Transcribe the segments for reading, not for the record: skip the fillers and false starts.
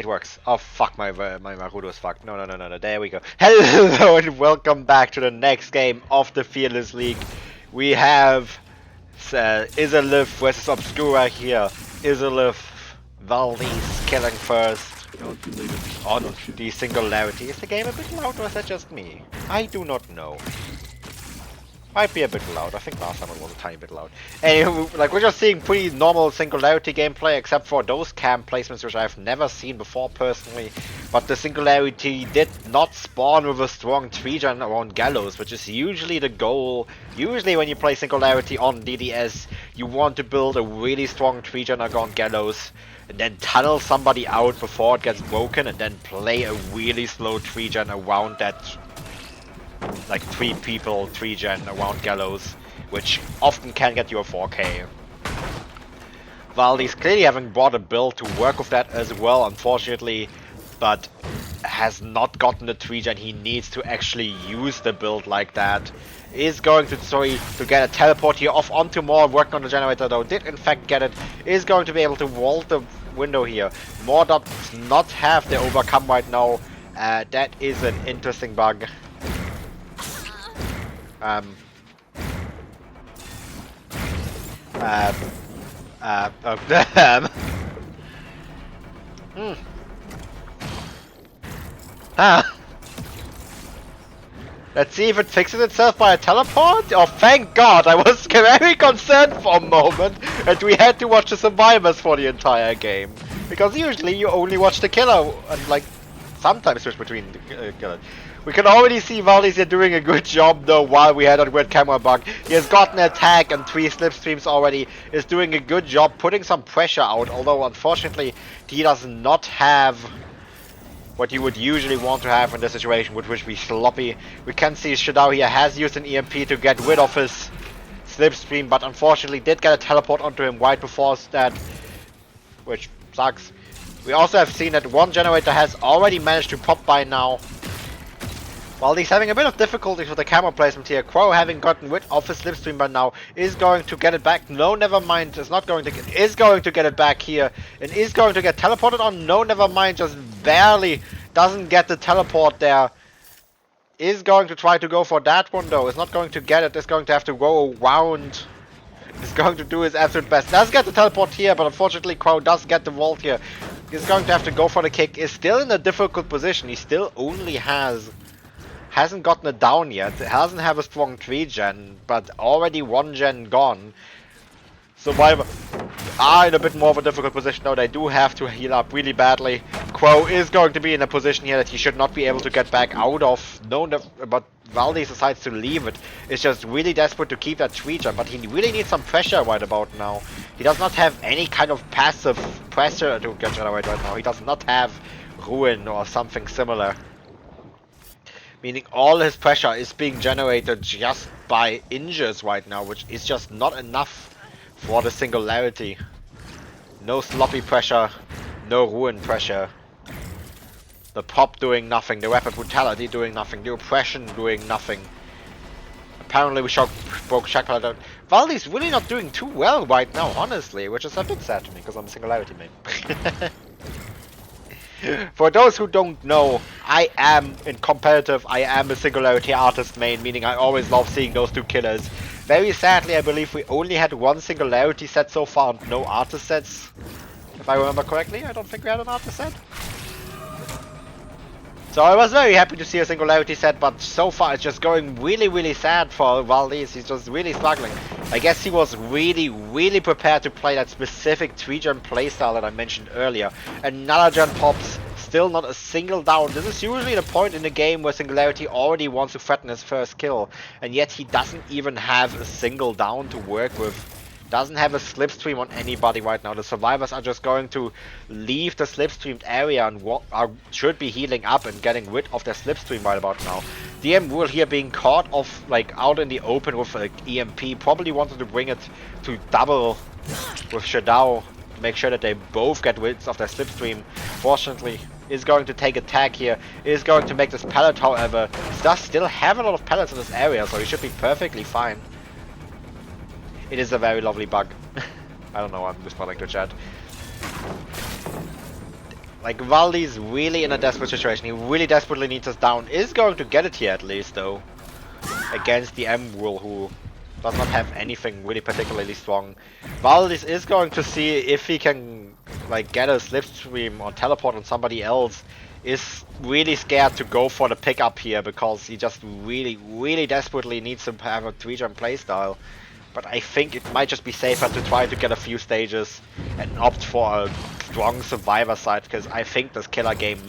it works. Oh fuck, my Marudo is fucked. No. There we go. Hello and welcome back to the next game of the Fearless League. We have Izalith versus Obscura here. Izalith, Valdez killing first on the Singularity. Is the game a bit loud or is that just me? I do not know. Might be a bit loud. I think last time it was a tiny bit loud. Anyway, like, we're just seeing pretty normal Singularity gameplay, except for those camp placements, which I've never seen before personally. But the Singularity did not spawn with a strong tree gen around Gallows, which is usually the goal. Usually when you play Singularity on DDS, you want to build a really strong tree gen around Gallows, and then tunnel somebody out before it gets broken, and then play a really slow tree gen around that, like 3 people, 3 gen around Gallows, which often can get you a 4K. Valdez clearly having brought a build to work with that as well, unfortunately, but has not gotten the 3 gen he needs to actually use the build like that. Is going to try to get a teleport here off onto Moore, working on the generator though, did in fact get it, is going to be able to vault the window here. Moore does not have the overcome right now, that is an interesting bug. Let's see if it fixes itself by a teleport. Oh, thank God! I was very concerned for a moment, and we had to watch the survivors for the entire game, because usually you only watch the killer, and like sometimes switch between the killer. We can already see Valdez here doing a good job though while we had that weird camera bug. He has gotten an attack and 3 slipstreams already, is doing a good job putting some pressure out, although unfortunately he does not have what you would usually want to have in this situation, which would be sloppy. We can see Shadow here has used an EMP to get rid of his slipstream, but unfortunately did get a teleport onto him right before that, which sucks. We also have seen that one generator has already managed to pop by now. While he's having a bit of difficulties with the camera placement here, Crow, having gotten rid of his slipstream by now, is going to get it back. No, never mind, is not going to get, is going to get it back here, and is going to get teleported on. No, never mind, just barely doesn't get the teleport there. Is going to try to go for that one though, is not going to get it, is going to have to go around. Is going to do his absolute best. Does get the teleport here, but unfortunately Crow does get the vault here. He's going to have to go for the kick, is still in a difficult position. He still only hasn't gotten it down yet, hasn't have a strong 3 gen, but already 1 gen gone. Survivor are in a bit more of a difficult position now. They do have to heal up really badly. Crow is going to be in a position here that he should not be able to get back out of. No, but Valdez decides to leave it. It's just really desperate to keep that 3 gen, but he really needs some pressure right about now. He does not have any kind of passive pressure to get generate right now. He does not have Ruin or something similar. Meaning all his pressure is being generated just by injures right now, which is just not enough for the Singularity. No sloppy pressure, no Ruin pressure. The pop doing nothing, the rapid brutality doing nothing, the oppression doing nothing. Apparently we broke Shackle out. Valdez really not doing too well right now, honestly, which is a bit sad to me, because I'm a Singularity main. For those who don't know, I am in competitive, I am a Singularity artist main, meaning I always love seeing those 2 killers. Very sadly, I believe we only had 1 Singularity set so far and no artist sets. If I remember correctly, I don't think we had an artist set. So I was very happy to see a Singularity set, but so far it's just going really sad for Valdez. He's just really struggling. I guess he was really prepared to play that specific 3 gen playstyle that I mentioned earlier. Another gen pops, still not a single down. This is usually the point in the game where Singularity already wants to threaten his first kill, and yet he doesn't even have a single down to work with. Doesn't have a slipstream on anybody right now. The survivors are just going to leave the slipstreamed area and should be healing up and getting rid of their slipstream right about now. DM Rule here being caught off, like out in the open with an EMP, probably wanted to bring it to double with Shadow to make sure that they both get rid of their slipstream. Fortunately, is going to take a tag here, is going to make this pallet, however. Does still have a lot of pallets in this area, so he should be perfectly fine. It is a very lovely bug. I don't know, I'm responding to chat. Like, Valdi's really in a desperate situation. He really desperately needs us down. Is going to get it here at least, though. Against the M-Wool, who does not have anything really particularly strong. Valdis is going to see if he can, like, get a slipstream or teleport on somebody else. Is really scared to go for the pickup here because he just really desperately needs to have a 3-jump playstyle. But I think it might just be safer to try to get a few stages and opt for a strong survivor side, because I think this killer game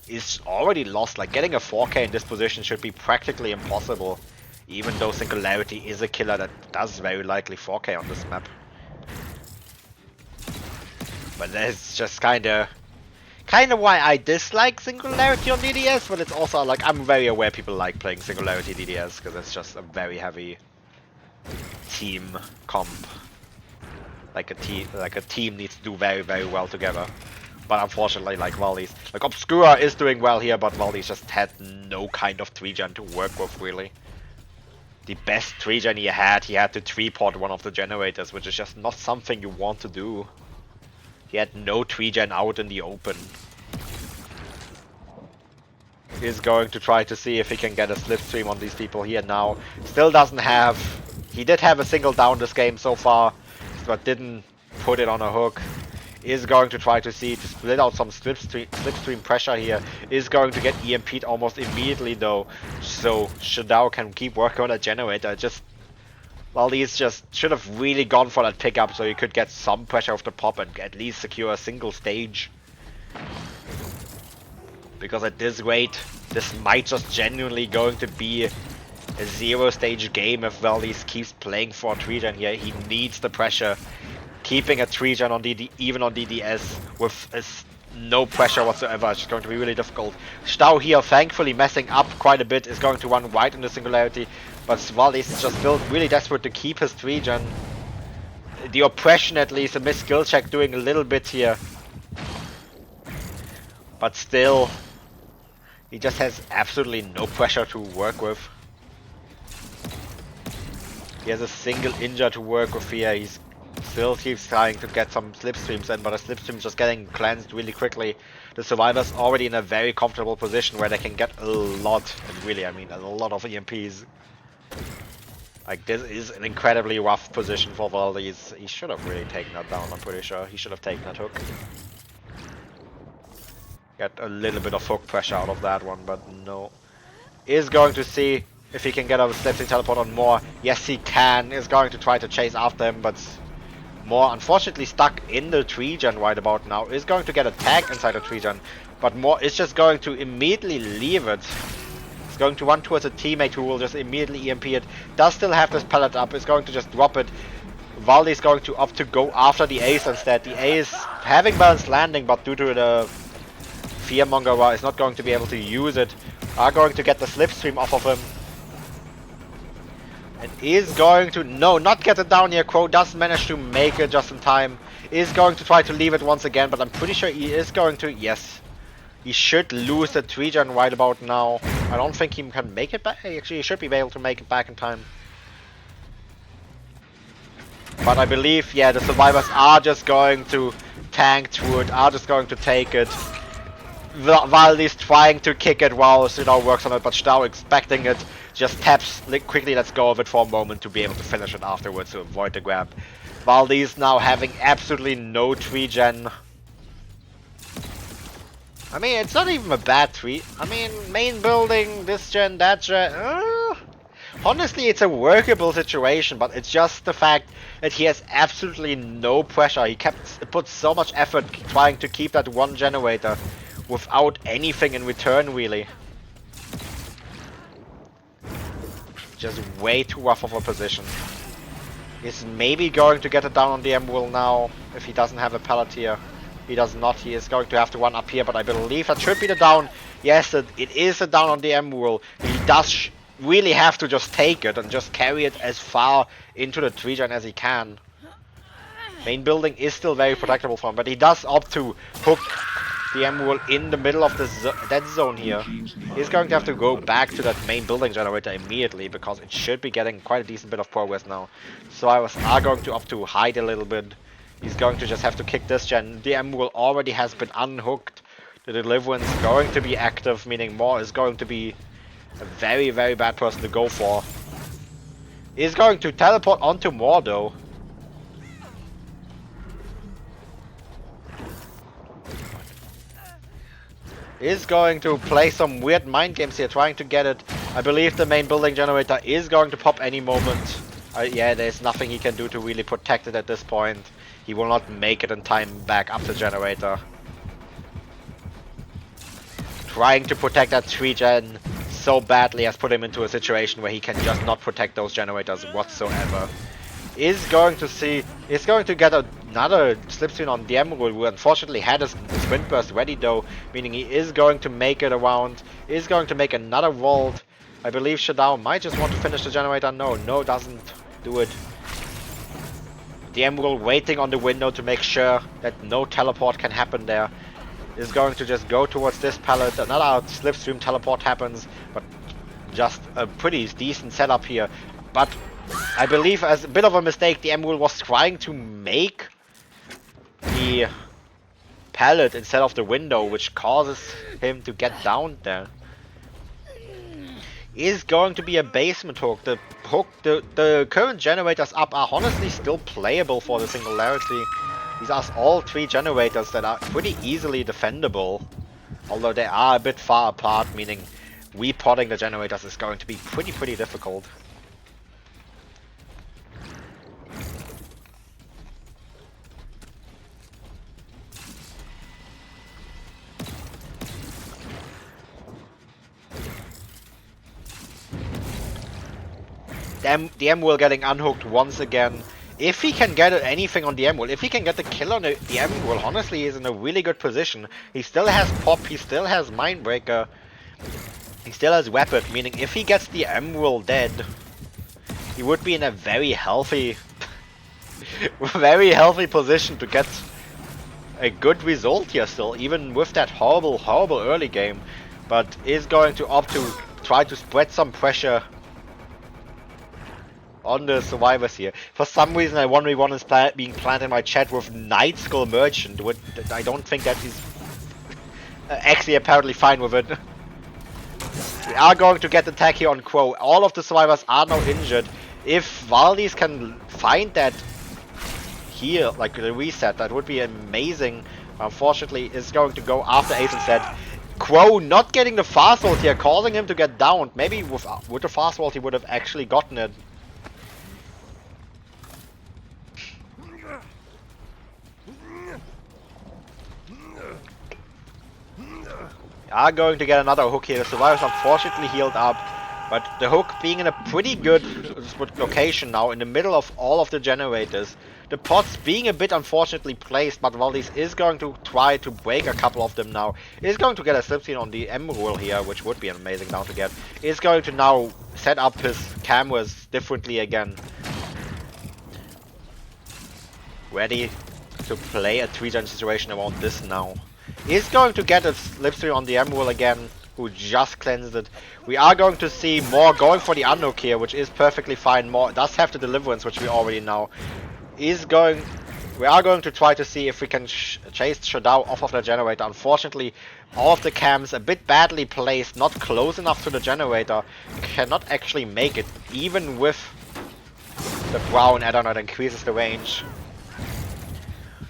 is already lost. Like, getting a 4K in this position should be practically impossible, even though Singularity is a killer that does very likely 4K on this map. But that's just kinda why I dislike Singularity on DDS, but it's also like I'm very aware people like playing Singularity DDS because it's just a very heavy team comp. Like a team needs to do very well together. But unfortunately, like Valdi's, like Obscura is doing well here, but Valdi's just had no kind of 3-gen to work with really. The best 3-gen he had to 3-port one of the generators, which is just not something you want to do. He had no 3-gen out in the open. He's going to try to see if he can get a slipstream on these people here now. Still doesn't have... He did have a single down this game so far, but didn't put it on a hook. Is going to try to see to split out some slipstream pressure here. Is going to get EMP'd almost immediately though, so Shadao can keep working on a generator. Just well, these just should have really gone for that pickup so you could get some pressure off the pop and at least secure a single stage. Because at this rate, this might just genuinely going to be a 0-stage game if Valdis keeps playing for a 3-gen here. He needs the pressure. Keeping a 3-gen on even on DDS with no pressure whatsoever is just going to be really difficult. Stau here, thankfully messing up quite a bit, is going to run wide into Singularity, but Valdis is just still really desperate to keep his 3-gen. The oppression at least, a missed skill check doing a little bit here. But still, he just has absolutely no pressure to work with. He has a single injure to work with here. He's still keeps trying to get some slipstreams in, but the slipstreams just getting cleansed really quickly. The survivor's already in a very comfortable position where they can get a lot, and really I mean a lot of EMPs. Like, this is an incredibly rough position for Valdis. He should have really taken that down, I'm pretty sure. He should have taken that hook. Get a little bit of hook pressure out of that one, but no. Is going to see if he can get a slipstream teleport on Moore. Yes, he can. Is going to try to chase after him, but Moore unfortunately stuck in the 3-gen right about now. Is going to get a tag inside the 3-gen, but Moore is just going to immediately leave it. He's going to run towards a teammate who will just immediately EMP it. Does still have this pallet up. Is going to just drop it. Valdi is going to opt to go after the ace instead. The ace having balanced landing, but due to the Fearmonger is not going to be able to use it. Are going to get the slipstream off of him. And is going to, no, not get it down here. Crow does manage to make it just in time. Is going to try to leave it once again, but I'm pretty sure he is going to, yes. He should lose the 3-gen right about now. I don't think he can make it back. Actually, he should be able to make it back in time. But I believe, yeah, the survivors are just going to tank through it, are just going to take it. Valdi's trying to kick it while Stau works on it, but Stau expecting it, just taps quickly, let's go of it for a moment to be able to finish it afterwards to avoid the grab. Valdi's now having absolutely no 3-gen. I mean, it's not even a bad 3. I mean, main building, this gen, that gen. Honestly, it's a workable situation, but it's just the fact that he has absolutely no pressure. He put so much effort trying to keep that one generator without anything in return, really. Just way too rough of a position. He's maybe going to get it down on the M-Will now, if he doesn't have a pallet here. He does not. He is going to have to run up here, but I believe that should be the down. Yes, it is a down on the M-Will. He does really have to just take it and just carry it as far into the 3-gen as he can. Main building is still very protectable for him, but he does opt to hook the M-Will in the middle of the dead zone here. He's going to have to go back to that main building generator immediately because it should be getting quite a decent bit of progress now. So I are going to opt to hide a little bit. He's going to just have to kick this gen. The M-Will already has been unhooked The deliverance is going to be active, meaning Moore is going to be a very, very bad person to go for. He's going to teleport onto Moore though. Is going to play some weird mind games here, trying to get it. I believe the main building generator is going to pop any moment. Yeah, there's nothing he can do to really protect it at this point. He will not make it in time back up the generator. Trying to protect that 3-gen so badly has put him into a situation where he can just not protect those generators whatsoever. Is going to get another slipstream on the Emerald, who unfortunately had his sprint burst ready though, meaning he is going to make it around, is going to make another vault. I believe Shadow might just want to finish the generator. No, doesn't do it. The Emerald waiting on the window to make sure that no teleport can happen there. Is going to just go towards this pallet. Another slipstream teleport happens, but just a pretty decent setup here. But I believe as a bit of a mistake, the Emerald was trying to make the pallet instead of the window, which causes him to get down there. Is going to be a basement hook. The current generators up are honestly still playable for the Singularity. These are all 3 generators that are pretty easily defendable, although they are a bit far apart, meaning repotting the generators is going to be pretty difficult. The Emerald getting unhooked once again. If he can get anything on the Emerald, if he can get the kill on the Emerald, honestly, he's in a really good position. He still has Pop, he still has Mindbreaker, he still has Weapon, meaning if he gets the Emerald dead, he would be in a very healthy, very healthy position to get a good result here still, even with that horrible early game. But is going to opt to try to spread some pressure on the survivors here. For some reason, I 1v1 is being planned in my chat with Night Skull Merchant. I don't think that he's actually apparently fine with it. We are going to get the attack here on Crow. All of the survivors are now injured. If Valdis can find that here, like the reset, that would be amazing. Unfortunately, it's going to go after Ace instead. Crow not getting the fast vault here, causing him to get down. Maybe with the fast vault he would have actually gotten it. Are going to get another hook here. The survivors unfortunately healed up, but the hook being in a pretty good location now, in the middle of all of the generators. The pots being a bit unfortunately placed, but Valdis is going to try to break a couple of them now. Is going to get a slipstream on the Emerald here, which would be an amazing down to get. Is going to now set up his cameras differently again. Ready to play a 3-gen situation around this now. Is going to get a slipstream on the Emerald again, who just cleansed it. We are going to see Moore going for the unhook here, which is perfectly fine. Moore does have the deliverance, which we already know. We are going to try to see if we can chase Shadow off of the generator. Unfortunately, all of the cams a bit badly placed, not close enough to the generator, cannot actually make it, even with the brown add-on that increases the range.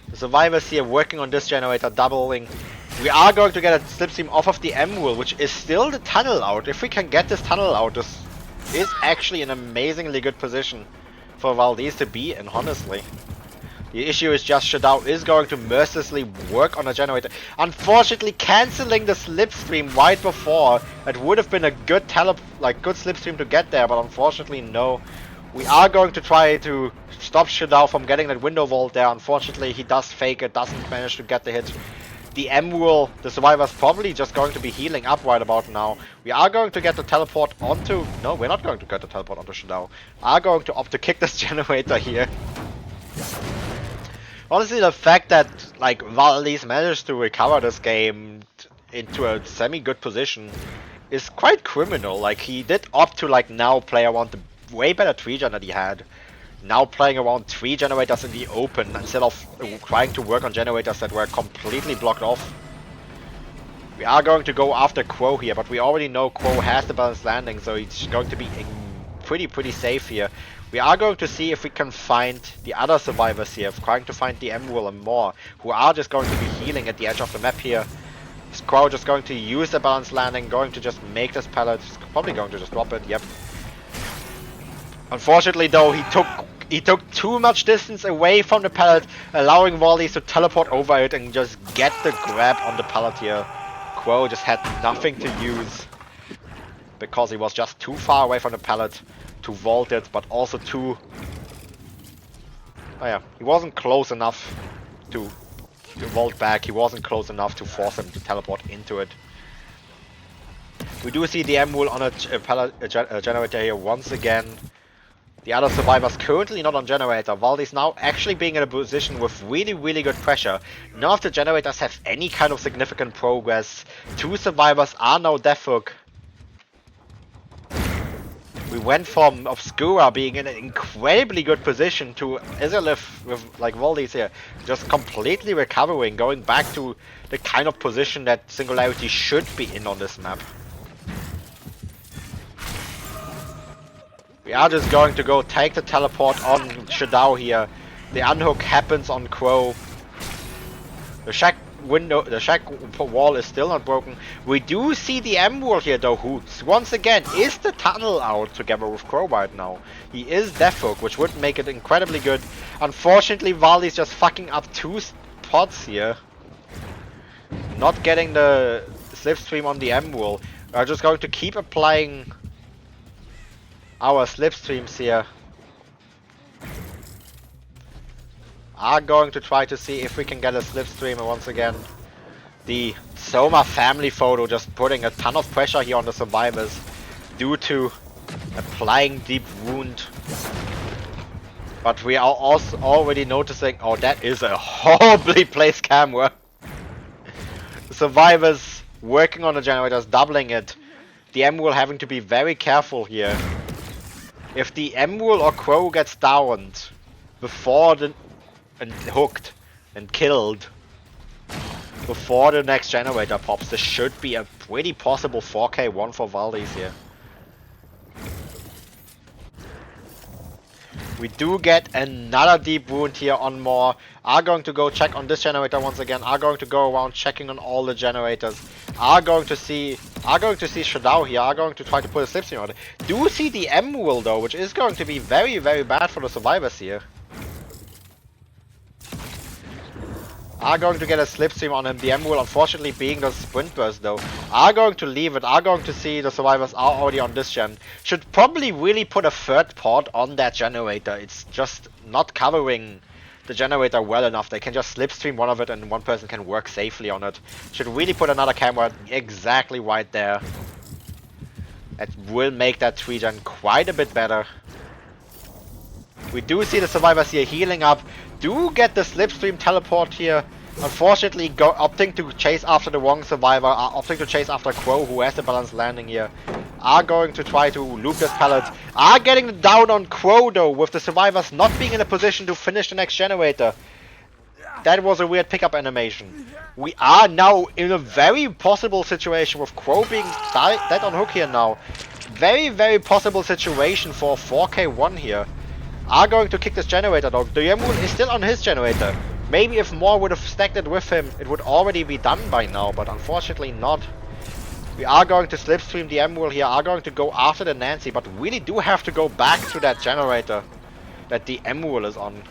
The survivors here working on this generator, doubling. We are going to get a slipstream off of the Emerald, which is still the tunnel out. If we can get this tunnel out, this is actually an amazingly good position for Valdis to be in, honestly. The issue is just Shadow is going to mercilessly work on a generator. Unfortunately, cancelling the slipstream right before. That would have been a good good slipstream to get there, but unfortunately no. We are going to try to stop Shadow from getting that window vault there. Unfortunately, he does fake it, doesn't manage to get the hit. The Emerald, the survivor's probably just going to be healing up right about now. We are going to get the teleport onto... No, we're not going to get the teleport onto Shadow. Are going to opt to kick this generator here. Honestly, the fact that like Valdis managed to recover this game into a semi-good position is quite criminal. Like, he did opt to like now play around the way better 3-gen that he had. Now playing around 3 generators in the open instead of trying to work on generators that were completely blocked off. We are going to go after Quo here, but we already know Quo has the balanced landing, so he's going to be pretty safe here. We are going to see if we can find the other survivors here, trying to find the Emerald and more, who are just going to be healing at the edge of the map here. Is Quo just going to use the balanced landing, going to just make this pallet, he's probably going to just drop it, yep. Unfortunately though, he took too much distance away from the pallet, allowing Volleys to teleport over it and just get the grab on the pallet here. Quo just had nothing to use because he was just too far away from the pallet to vault it, but also too... Oh yeah, he wasn't close enough to vault back, he wasn't close enough to force him to teleport into it. We do see the Emerald on a pallet generator here once again. The other survivors currently not on generator. Valdi's now actually being in a position with really good pressure. None of the generators have any kind of significant progress. 2 survivors are now death hook. We went from Obscura being in an incredibly good position to Izalith with like Valdi's here just completely recovering, going back to the kind of position that Singularity should be in on this map. We are just going to go take the teleport on Shadao here. The unhook happens on Quo. The shack window, the shack wall is still not broken. We do see the Emerald here though, who once again is the tunnel out together with Quo right now. He is death hook, which would make it incredibly good. Unfortunately, Valdi's just fucking up 2 spots here. Not getting the slipstream on the Emerald. We're just going to keep applying our slipstreams here. Are going to try to see if we can get a slipstream once again. The Soma family photo just putting a ton of pressure here on the survivors due to applying deep wound. But we are also already noticing, oh, that is a horribly placed camera. The survivors working on the generators, doubling it. The Emerald having to be very careful here. If the Emerald or Quo gets downed before the and hooked and killed before the next generator pops, this should be a pretty possible 4K1 for Valdes here. We do get another deep wound here on more. Are going to go check on this generator once again. Are going to go around checking on all the generators. Are going to see Shadao here. Are going to try to put a slipstream on it. Do see the Emerald though, which is going to be very bad for the survivors here. Are going to get a slipstream on him. The Emerald unfortunately being the sprint burst though. Are going to leave it. Are going to see the survivors are already on this gen. Should probably really put a 3rd pod on that generator. It's just not covering the generator well enough. They can just slipstream one of it and one person can work safely on it. Should really put another camera exactly right there. That will make that 3-gen quite a bit better. We do see the survivors here healing up. Do get the slipstream teleport here. Unfortunately, opting to chase after the wrong survivor. Are opting to chase after Quo, who has the balanced landing here. Are going to try to loop this pallet. Are getting down on Quo though, with the survivors not being in a position to finish the next generator. That was a weird pickup animation. We are now in a very possible situation with Quo being dead on hook here now. Very possible situation for 4K1 here. Are going to kick this generator though. The Emerald is still on his generator. Maybe if more would have stacked it with him, it would already be done by now, but unfortunately not. We are going to slipstream the Emerald here. Are going to go after the Nancy, but really do have to go back to that generator that the Emerald is on.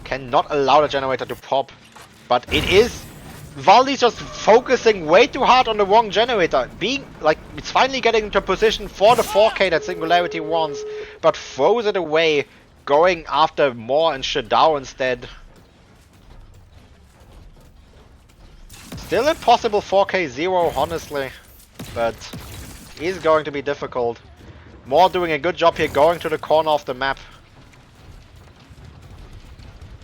Cannot allow the generator to pop, but it is Valdi's just focusing way too hard on the wrong generator. Being like, it's finally getting into a position for the 4K that Singularity wants, but throws it away, going after Moore and Shadao instead. Still a possible 4K0, honestly, but is going to be difficult. Moore doing a good job here, going to the corner of the map.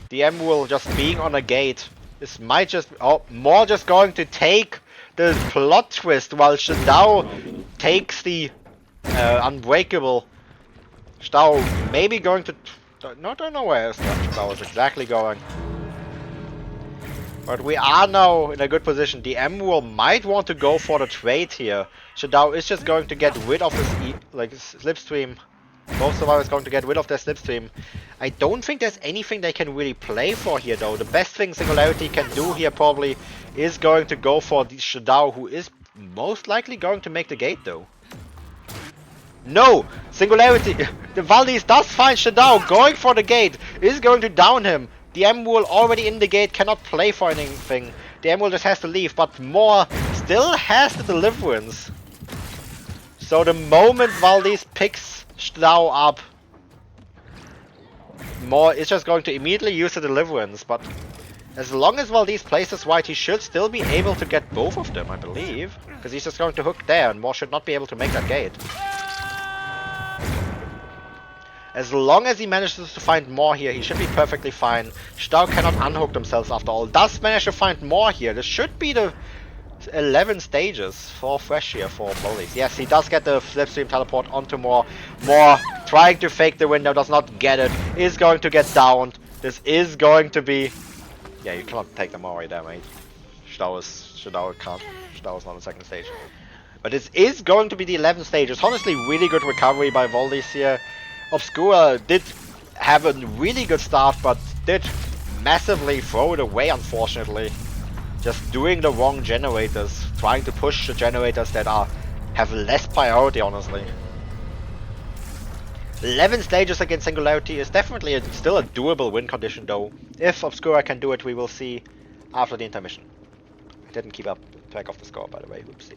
The Emerald just being on a gate. This might just... Oh, Moore just going to take the plot twist while Shadao takes the unbreakable. Shadao maybe going to... No, don't know where Shadao is exactly going. But we are now in a good position. The Emerald might want to go for the trade here. Shadao is just going to get rid of his slipstream. Both of us is going to get rid of their slipstream. I don't think there's anything they can really play for here though. The best thing Singularity can do here probably is going to go for the Shadao, who is most likely going to make the gate though. No! Singularity! The Valdez does find Shadao going for the gate, is going to down him. The Emerald already in the gate cannot play for anything. The Emerald just has to leave, but Moore still has the Deliverance. So the moment Valdez picks Shadao up, Moore is just going to immediately use the Deliverance, but as long as Valdez plays this right, he should still be able to get both of them, I believe. Because he's just going to hook there, and Moore should not be able to make that gate. As long as he manages to find more here, he should be perfectly fine. Shadao cannot unhook themselves after all. Does manage to find more here. This should be the 11 stages for Fresh here for Valdez. Yes, he does get the Slipstream teleport onto Moore. Moore trying to fake the window, does not get it. Is going to get downed. This is going to be... Yeah, you cannot take them all right there, mate. Shadao can't. Shadao is not in second stage. But this is going to be the 11th stage. It's honestly really good recovery by Valdez here. Obscura did have a really good start, but did massively throw it away, unfortunately. Just doing the wrong generators, trying to push the generators that have less priority, honestly. 11 stages against Singularity is definitely still a doable win condition, though. If Obscura can do it, we will see after the intermission. I didn't keep up track of the score, by the way. Oopsie.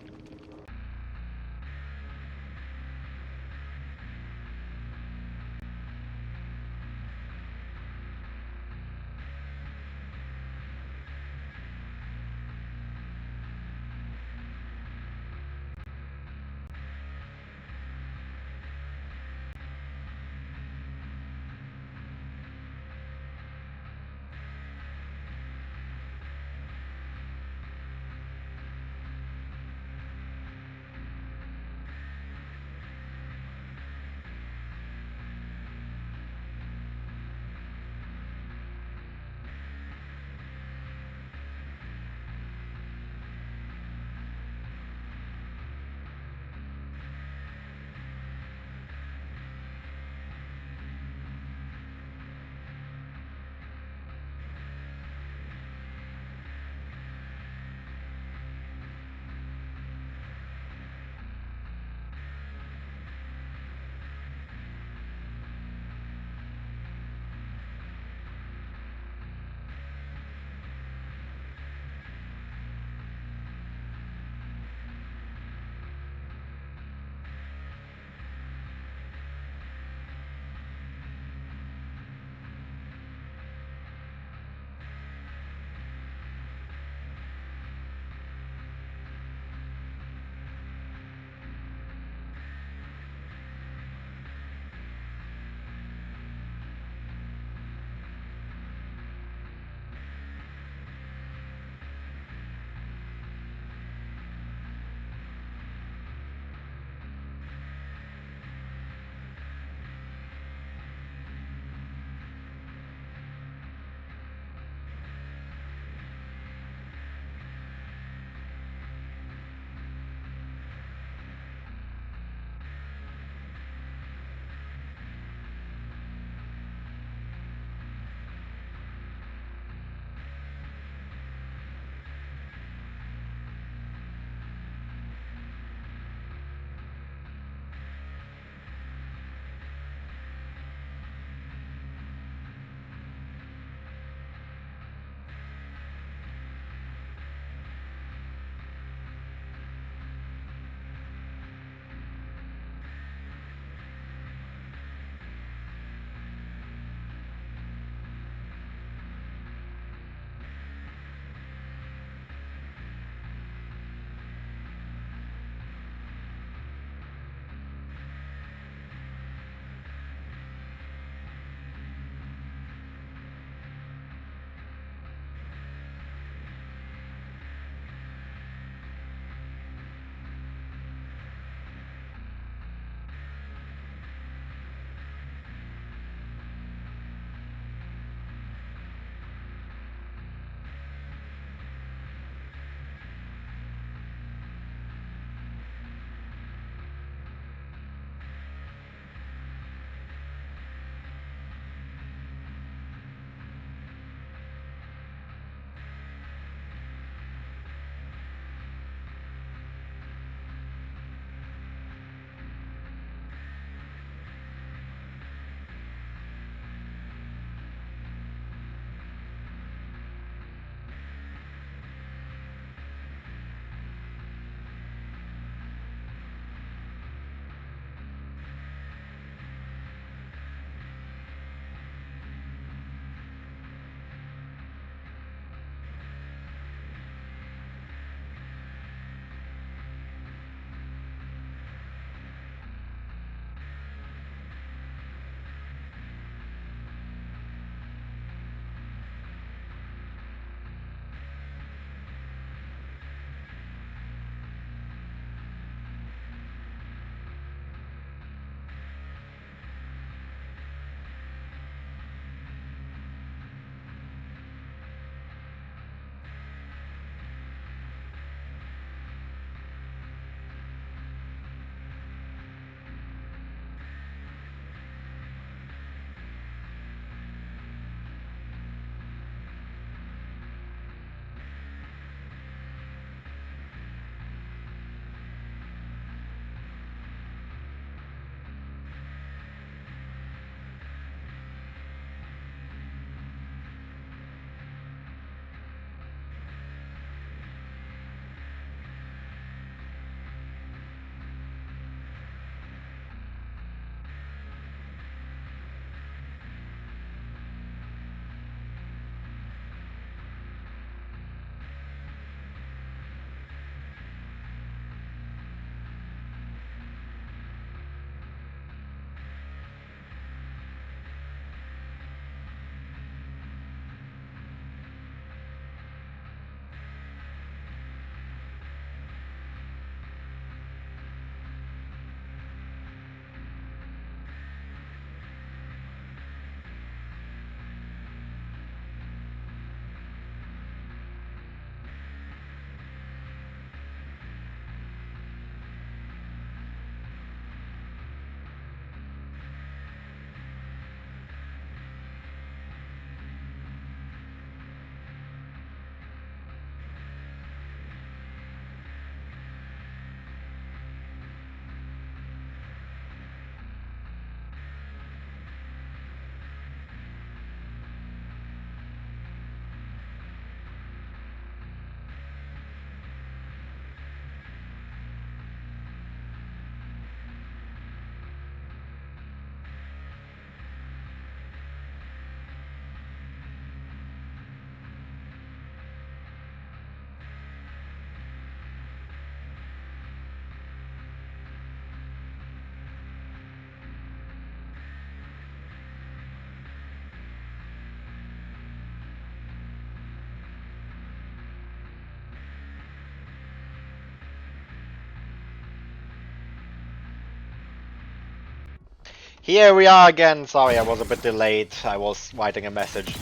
Here we are again. Sorry, I was a bit delayed. I was writing a message.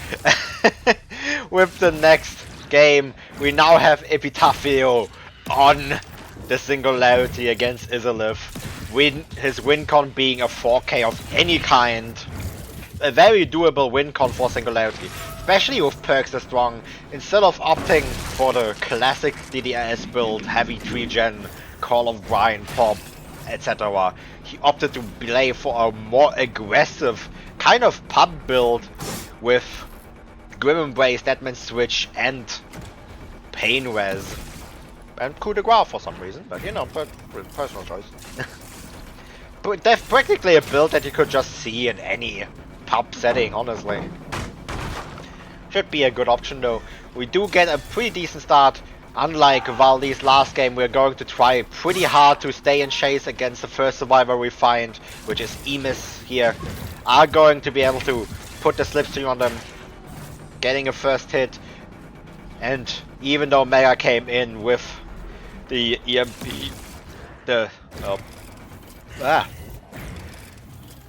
With the next game, we now have Epitafio on the Singularity against Izalith. His win con being a 4K of any kind. A very doable win con for Singularity, especially with perks as strong. Instead of opting for the classic DDS build, heavy 3-gen, Call of Brian pop, etc., he opted to play for a more aggressive kind of pub build with Grim Embrace, Deadman Switch, and Pain Res. And Coup de Grace for some reason, but you know, personal choice. But that's practically a build that you could just see in any pub setting, honestly. Should be a good option though. We do get a pretty decent start. Unlike Valdi's last game, we're going to try pretty hard to stay in chase against the first survivor we find, which is Emis here. Are going to be able to put the slipstream on them, getting a first hit. And even though Mega came in with the EMP,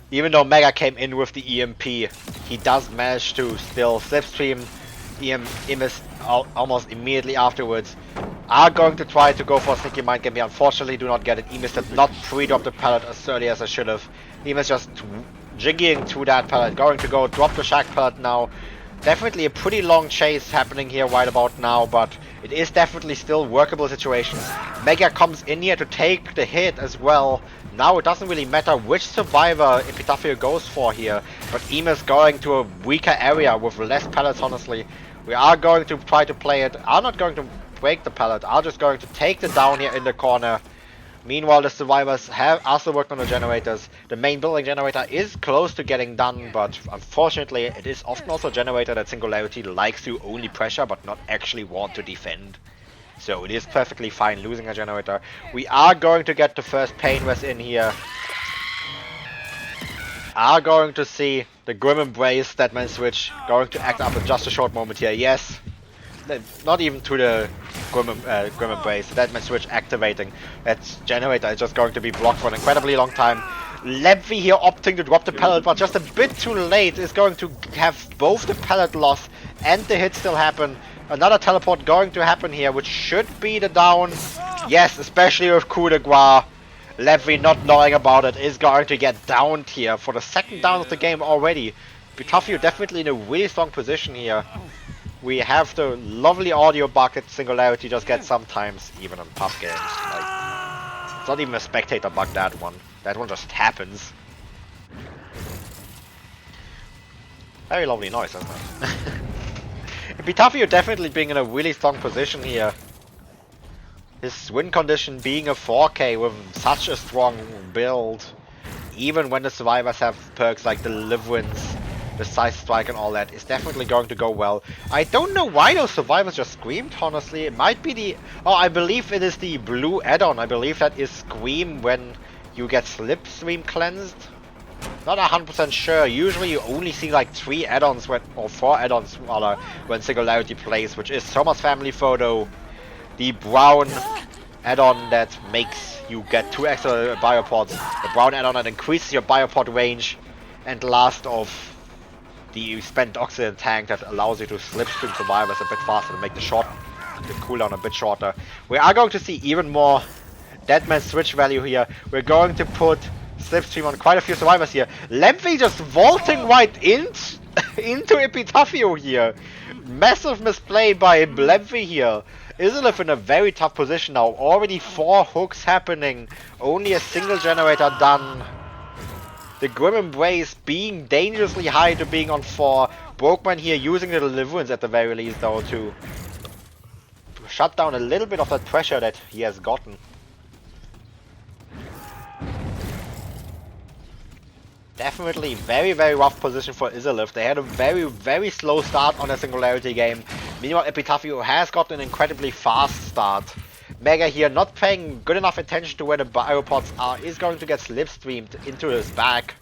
even though Mega came in with the EMP, he does manage to still slipstream Emis almost immediately afterwards. Are going to try to go for a sneaky mind game. We unfortunately do not get it. Emis did not pre-drop the pallet as early as I should have. Emis just jigging through that pallet, going to go drop the Shack pallet now. Definitely a pretty long chase happening here right about now, but it is definitely still workable situation. Mega comes in here to take the hit as well. Now it doesn't really matter which survivor Epitafio goes for here, but Emis going to a weaker area with less pallets, honestly. We are going to try to play it. I'm not going to break the pallet. I'm just going to take the down here in the corner. Meanwhile, the survivors have also worked on the generators. The main building generator is close to getting done, but unfortunately it is often also a generator that Singularity likes to only pressure but not actually want to defend. So it is perfectly fine losing a generator. We are going to get the first Pain Res in here. Are going to see the Grim Embrace, Deadman Switch, going to act up in just a short moment here. Yes. Not even to the Grim Embrace, the Deadman Switch activating. That generator is just going to be blocked for an incredibly long time. Levy here opting to drop the pallet, but just a bit too late. Is going to have both the pallet loss and the hit still happen. Another teleport going to happen here, which should be the down. Yes, especially with Coup de Grace. Levy, not knowing about it, is going to get downed here for the second down of the game already. Epitafio definitely in a really strong position here. We have the lovely audio bug that Singularity just gets sometimes, even in pub games. Like, it's not even a spectator bug, that one. That one just happens. Very lovely noise, isn't it? Epitafio definitely being in a really strong position here. His win condition being a 4K with such a strong build. Even when the survivors have perks like Deliverance, the Size Strike and all that, is definitely going to go well. I don't know why those survivors just screamed, honestly. It might be the... Oh, I believe it is the blue add-on. I believe that is Scream when you get Slipstream cleansed. Not 100% sure. Usually you only see like 3 add-ons or 4 add-ons rather when Singularity plays, which is Thomas Family Photo, the brown add-on that makes you get 2 extra biopods, the brown add-on that increases your biopod range, and last of the spent oxygen tank that allows you to slipstream survivors a bit faster to make the cooldown a bit shorter. We are going to see even more Deadman Switch value here. We're going to put slipstream on quite a few survivors here. Lemvy just vaulting right into Epitafio here. Massive misplay by Lemvy here. Izalith in a very tough position now. Already 4 hooks happening. Only a single generator done. The Grim Embrace being dangerously high to being on 4. Brokeman here using the Deliverance at the very least though to shut down a little bit of that pressure that he has gotten. Definitely very rough position for Izalith. They had a very slow start on a Singularity game. Meanwhile Epitafio has got an incredibly fast start. Mega here not paying good enough attention to where the biopods are, is going to get slipstreamed into his back.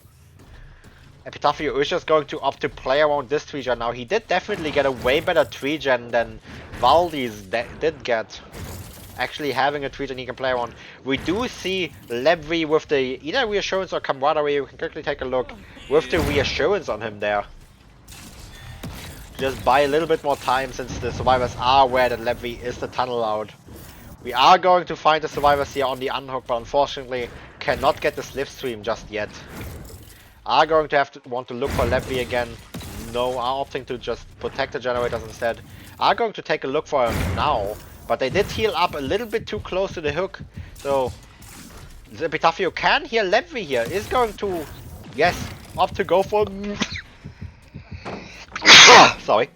Epitafio is just going to opt to play around this 3-gen now. He did definitely get a way better 3-gen than Valdi's did get. actually having a tweet and he can play on. We do see Levy with the either reassurance or camaraderie. We can quickly take a look with the reassurance on him there. Just buy a little bit more time since the survivors are aware that Levy is the tunnel out. We are going to find the survivors here on the unhook, but unfortunately cannot get the slipstream just yet. Are going to have to want to look for Levy again. No, are opting to just protect the generators instead. Are going to take a look for him now. But they did heal up a little bit too close to the hook. So the Epitafio can hear Levy here. Is going to, yes, opt to go for... Sorry.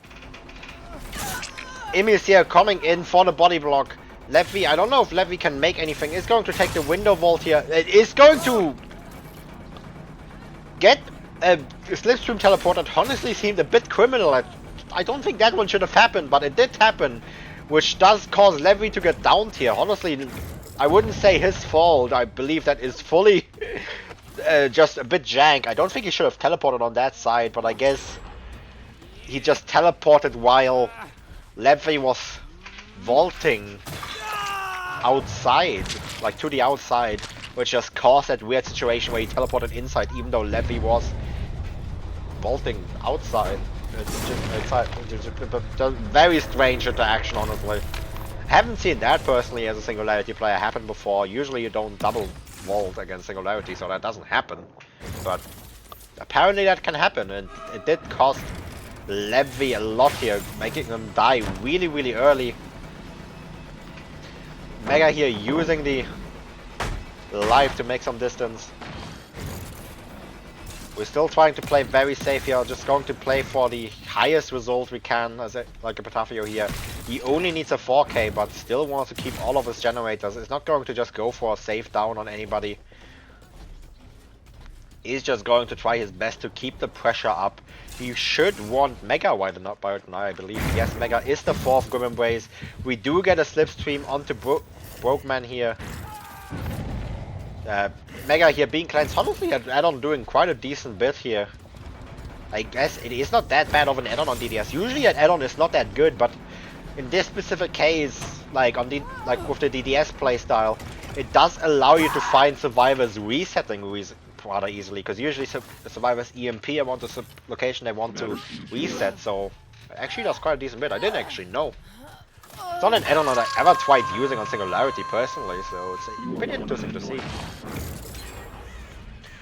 Emil's here coming in for the body block. Levy, I don't know if Levy can make anything. Is going to take the window vault here. It is going to get a slipstream teleport that honestly seemed a bit criminal. I don't think that one should have happened, but it did happen. Which does cause Levy to get downed here. Honestly, I wouldn't say his fault. I believe that is fully just a bit jank. I don't think he should have teleported on that side, but I guess he just teleported while Levy was vaulting outside, like to the outside, which just caused that weird situation where he teleported inside even though Levy was vaulting outside. Very strange interaction, honestly. Haven't seen that personally as a Singularity player happen before. Usually you don't double vault against Singularity, so that doesn't happen. But apparently that can happen, and it did cost Levy a lot here, making him die really, really early. Mega here using the life to make some distance. We're still trying to play very safe here, just going to play for the highest result we can, as like a Epitafio here. He only needs a 4K, but still wants to keep all of his generators. He's not going to just go for a safe down on anybody. He's just going to try his best to keep the pressure up. He should want Mega right now, I believe. Yes, Mega is the 4th Grim Embrace. We do get a slipstream onto Brokeman here. Mega here being cleansed. Honestly, add-on doing quite a decent bit here. I guess it is not that bad of an add-on DDS. Usually an add-on is not that good, but in this specific case, like with the DDS playstyle, it does allow you to find survivors resetting rather easily, because usually the survivors EMP around the location they want to reset, so it actually does quite a decent bit. I didn't actually know. It's not an add-on that I ever tried using on Singularity personally, so it's pretty interesting to see.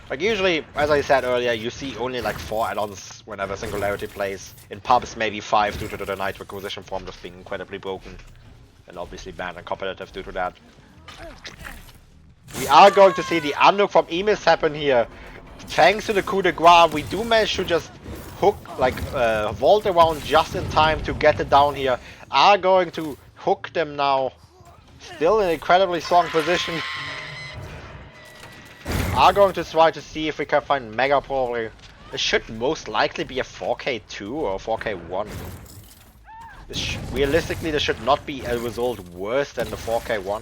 Like usually, as I said earlier, you see only like 4 add-ons whenever Singularity plays. In pubs maybe 5 due to the Night Requisition form just being incredibly broken. And obviously banned and competitive due to that. We are going to see the unhook from Emis happen here. Thanks to the coup de grace, we do manage to just hook, vault around just in time to get it down here. Are going to hook them now. Still in an incredibly strong position. Are going to try to see if we can find Mega probably. It should most likely be a 4K2 or 4K1. Realistically, there should not be a result worse than the 4K1.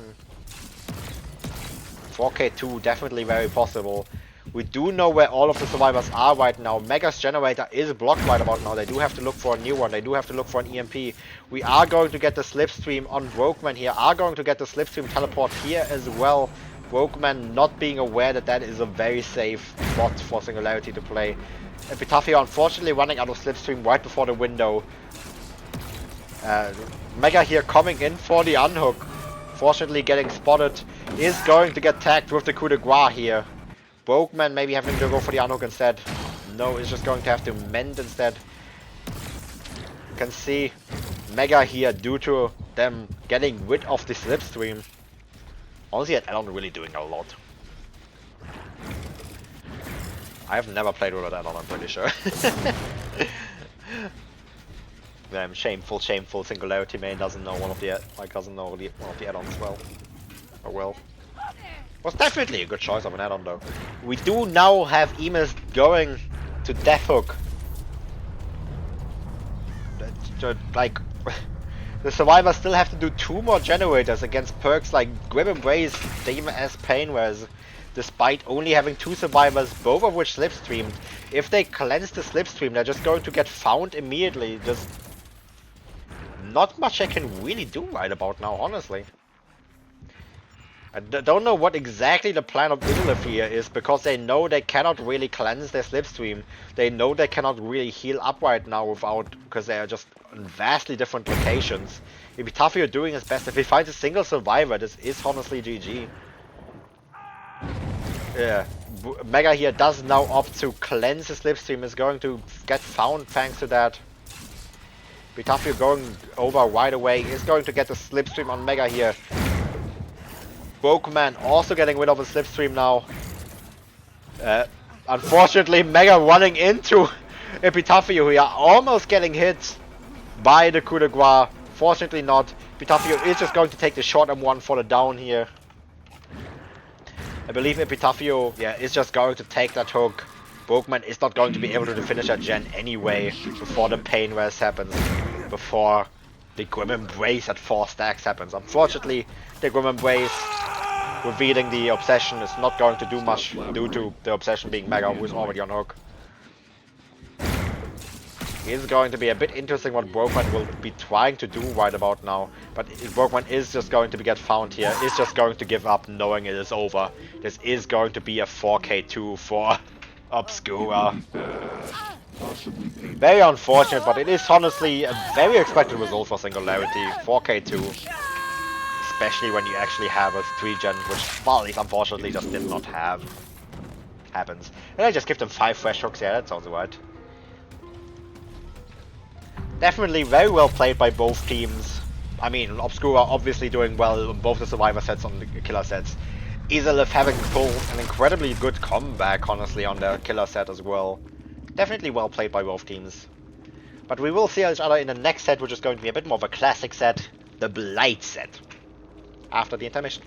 4K2 definitely very possible. We do know where all of the survivors are right now. Mega's generator is blocked right about now. They do have to look for a new one. They do have to look for an EMP. We are going to get the slipstream on Brokeman here. Are going to get the slipstream teleport here as well. Brokeman not being aware that that is a very safe spot for Singularity to play. Epitafio unfortunately running out of slipstream right before the window. Mega here coming in for the unhook. Fortunately getting spotted. Is going to get tagged with the coup de grace here. Brokeman maybe having to go for the unhook instead. No, he's just going to have to mend instead. You can see Mega here due to them getting rid of the slipstream. Honestly, that add-on really doing a lot. I've never played with that add-on, I'm pretty sure. Shameful Singularity main doesn't know one of the add-ons well. Oh well. Was definitely a good choice of an add-on though. We do now have Emis going to Death Hook. The survivors still have to do 2 more generators against perks like Grim Embrace, Demon S Pain, whereas despite only having 2 survivors, both of which slipstreamed, if they cleanse the slipstream, they're just going to get found immediately. Just not much I can really do right about now, honestly. I don't know what exactly the plan of Izalith here is, because they know they cannot really cleanse their slipstream. They know they cannot really heal up right now without, because they are just in vastly different locations. Epitafio doing his best. If he finds a single survivor, this is honestly GG. Yeah, Mega here does now opt to cleanse his slipstream, is going to get found thanks to that. Epitafio going over right away, is going to get the slipstream on Mega here. Brokeman also getting rid of his slipstream now. Unfortunately, Mega running into Epitafio here, almost getting hit by the coup de grace. Fortunately not. Epitafio is just going to take the short M1 for the down here. I believe Epitafio, yeah, is just going to take that hook. Brokeman is not going to be able to finish that gen anyway before the pain res happens. Before the Grim Embrace at 4 stacks happens. Unfortunately, the Grim Embrace revealing the obsession is not going to do much due to the obsession being Mega, who is already on hook. It is going to be a bit interesting what Brokeman will be trying to do right about now. But Brokeman is just going to get found here, is just going to give up knowing it is over. This is going to be a 4k2 for Obscura. Very unfortunate, but it is honestly a very expected result for Singularity. 4k2. Especially when you actually have a 3-gen, which Valleys unfortunately just did not have. Happens. And I just give them 5 fresh hooks, yeah, that sounds right. Definitely very well played by both teams. I mean, Obscura obviously doing well on both the Survivor sets on the Killer sets. Izalith having pulled an incredibly good comeback, honestly, on their Killer set as well. Definitely well played by both teams. But we will see each other in the next set, which is going to be a bit more of a classic set, the Blight set, after the intermission.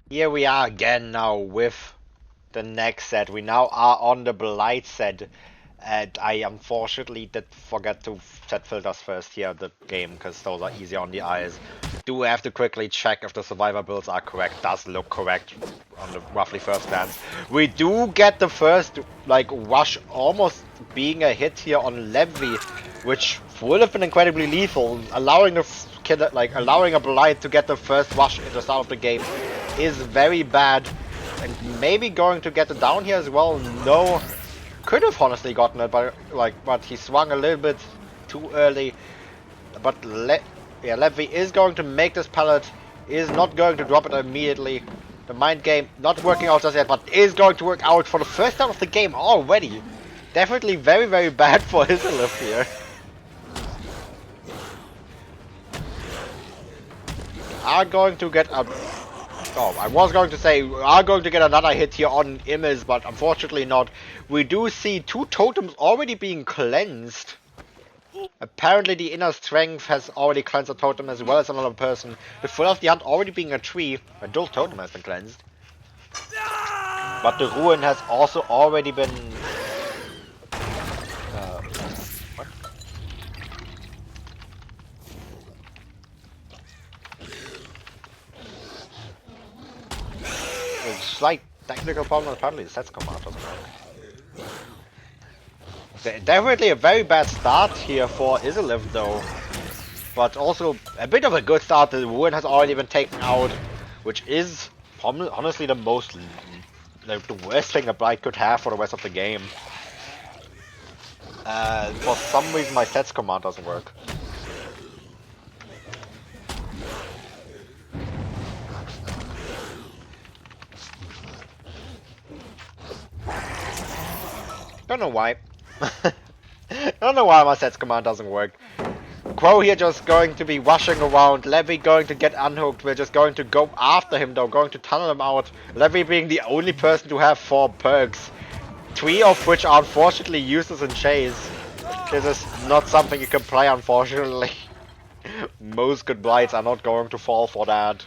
Here we are again now with the next set. We now are on the Blight set. And I unfortunately did forget to set filters first here at the game, because those are easier on the eyes. Do have to quickly check if the survivor builds are correct. Does look correct on the roughly first glance. We do get the first, like, rush almost being a hit here on Levy, which would have been incredibly lethal. Allowing a killer, like, allowing a Blight to get the first rush at the start of the game is very bad. And maybe going to get it down here as well. No. Could have honestly gotten it, but he swung a little bit too early. But Levy is going to make this pallet, is not going to drop it immediately. The mind game not working out just yet, but is going to work out for the first time of the game already. Definitely very, very bad for Izalith here. Are going to get a... Oh, I was going to say, we are going to get another hit here on Imiz, but unfortunately not. We do see 2 totems already being cleansed. Apparently the inner strength has already cleansed a totem as well as another person. The full of the hunt already being a tree. A dual totem has been cleansed. But the ruin has also already been... what? Slight technical problem, apparently the sets command doesn't work. Definitely a very bad start here for Izalith though. But also a bit of a good start. The ruin has already been taken out, which is honestly the most... the worst thing a Blight could have for the rest of the game. For some reason my sets command doesn't work. Don't know why. Don't know why my sets command doesn't work. Crow here just going to be rushing around. Levy going to get unhooked. We're just going to go after him though. Going to tunnel him out. Levy being the only person to have 4 perks. 3 of which are unfortunately useless in chase. This is not something you can play unfortunately. Most good Blights are not going to fall for that.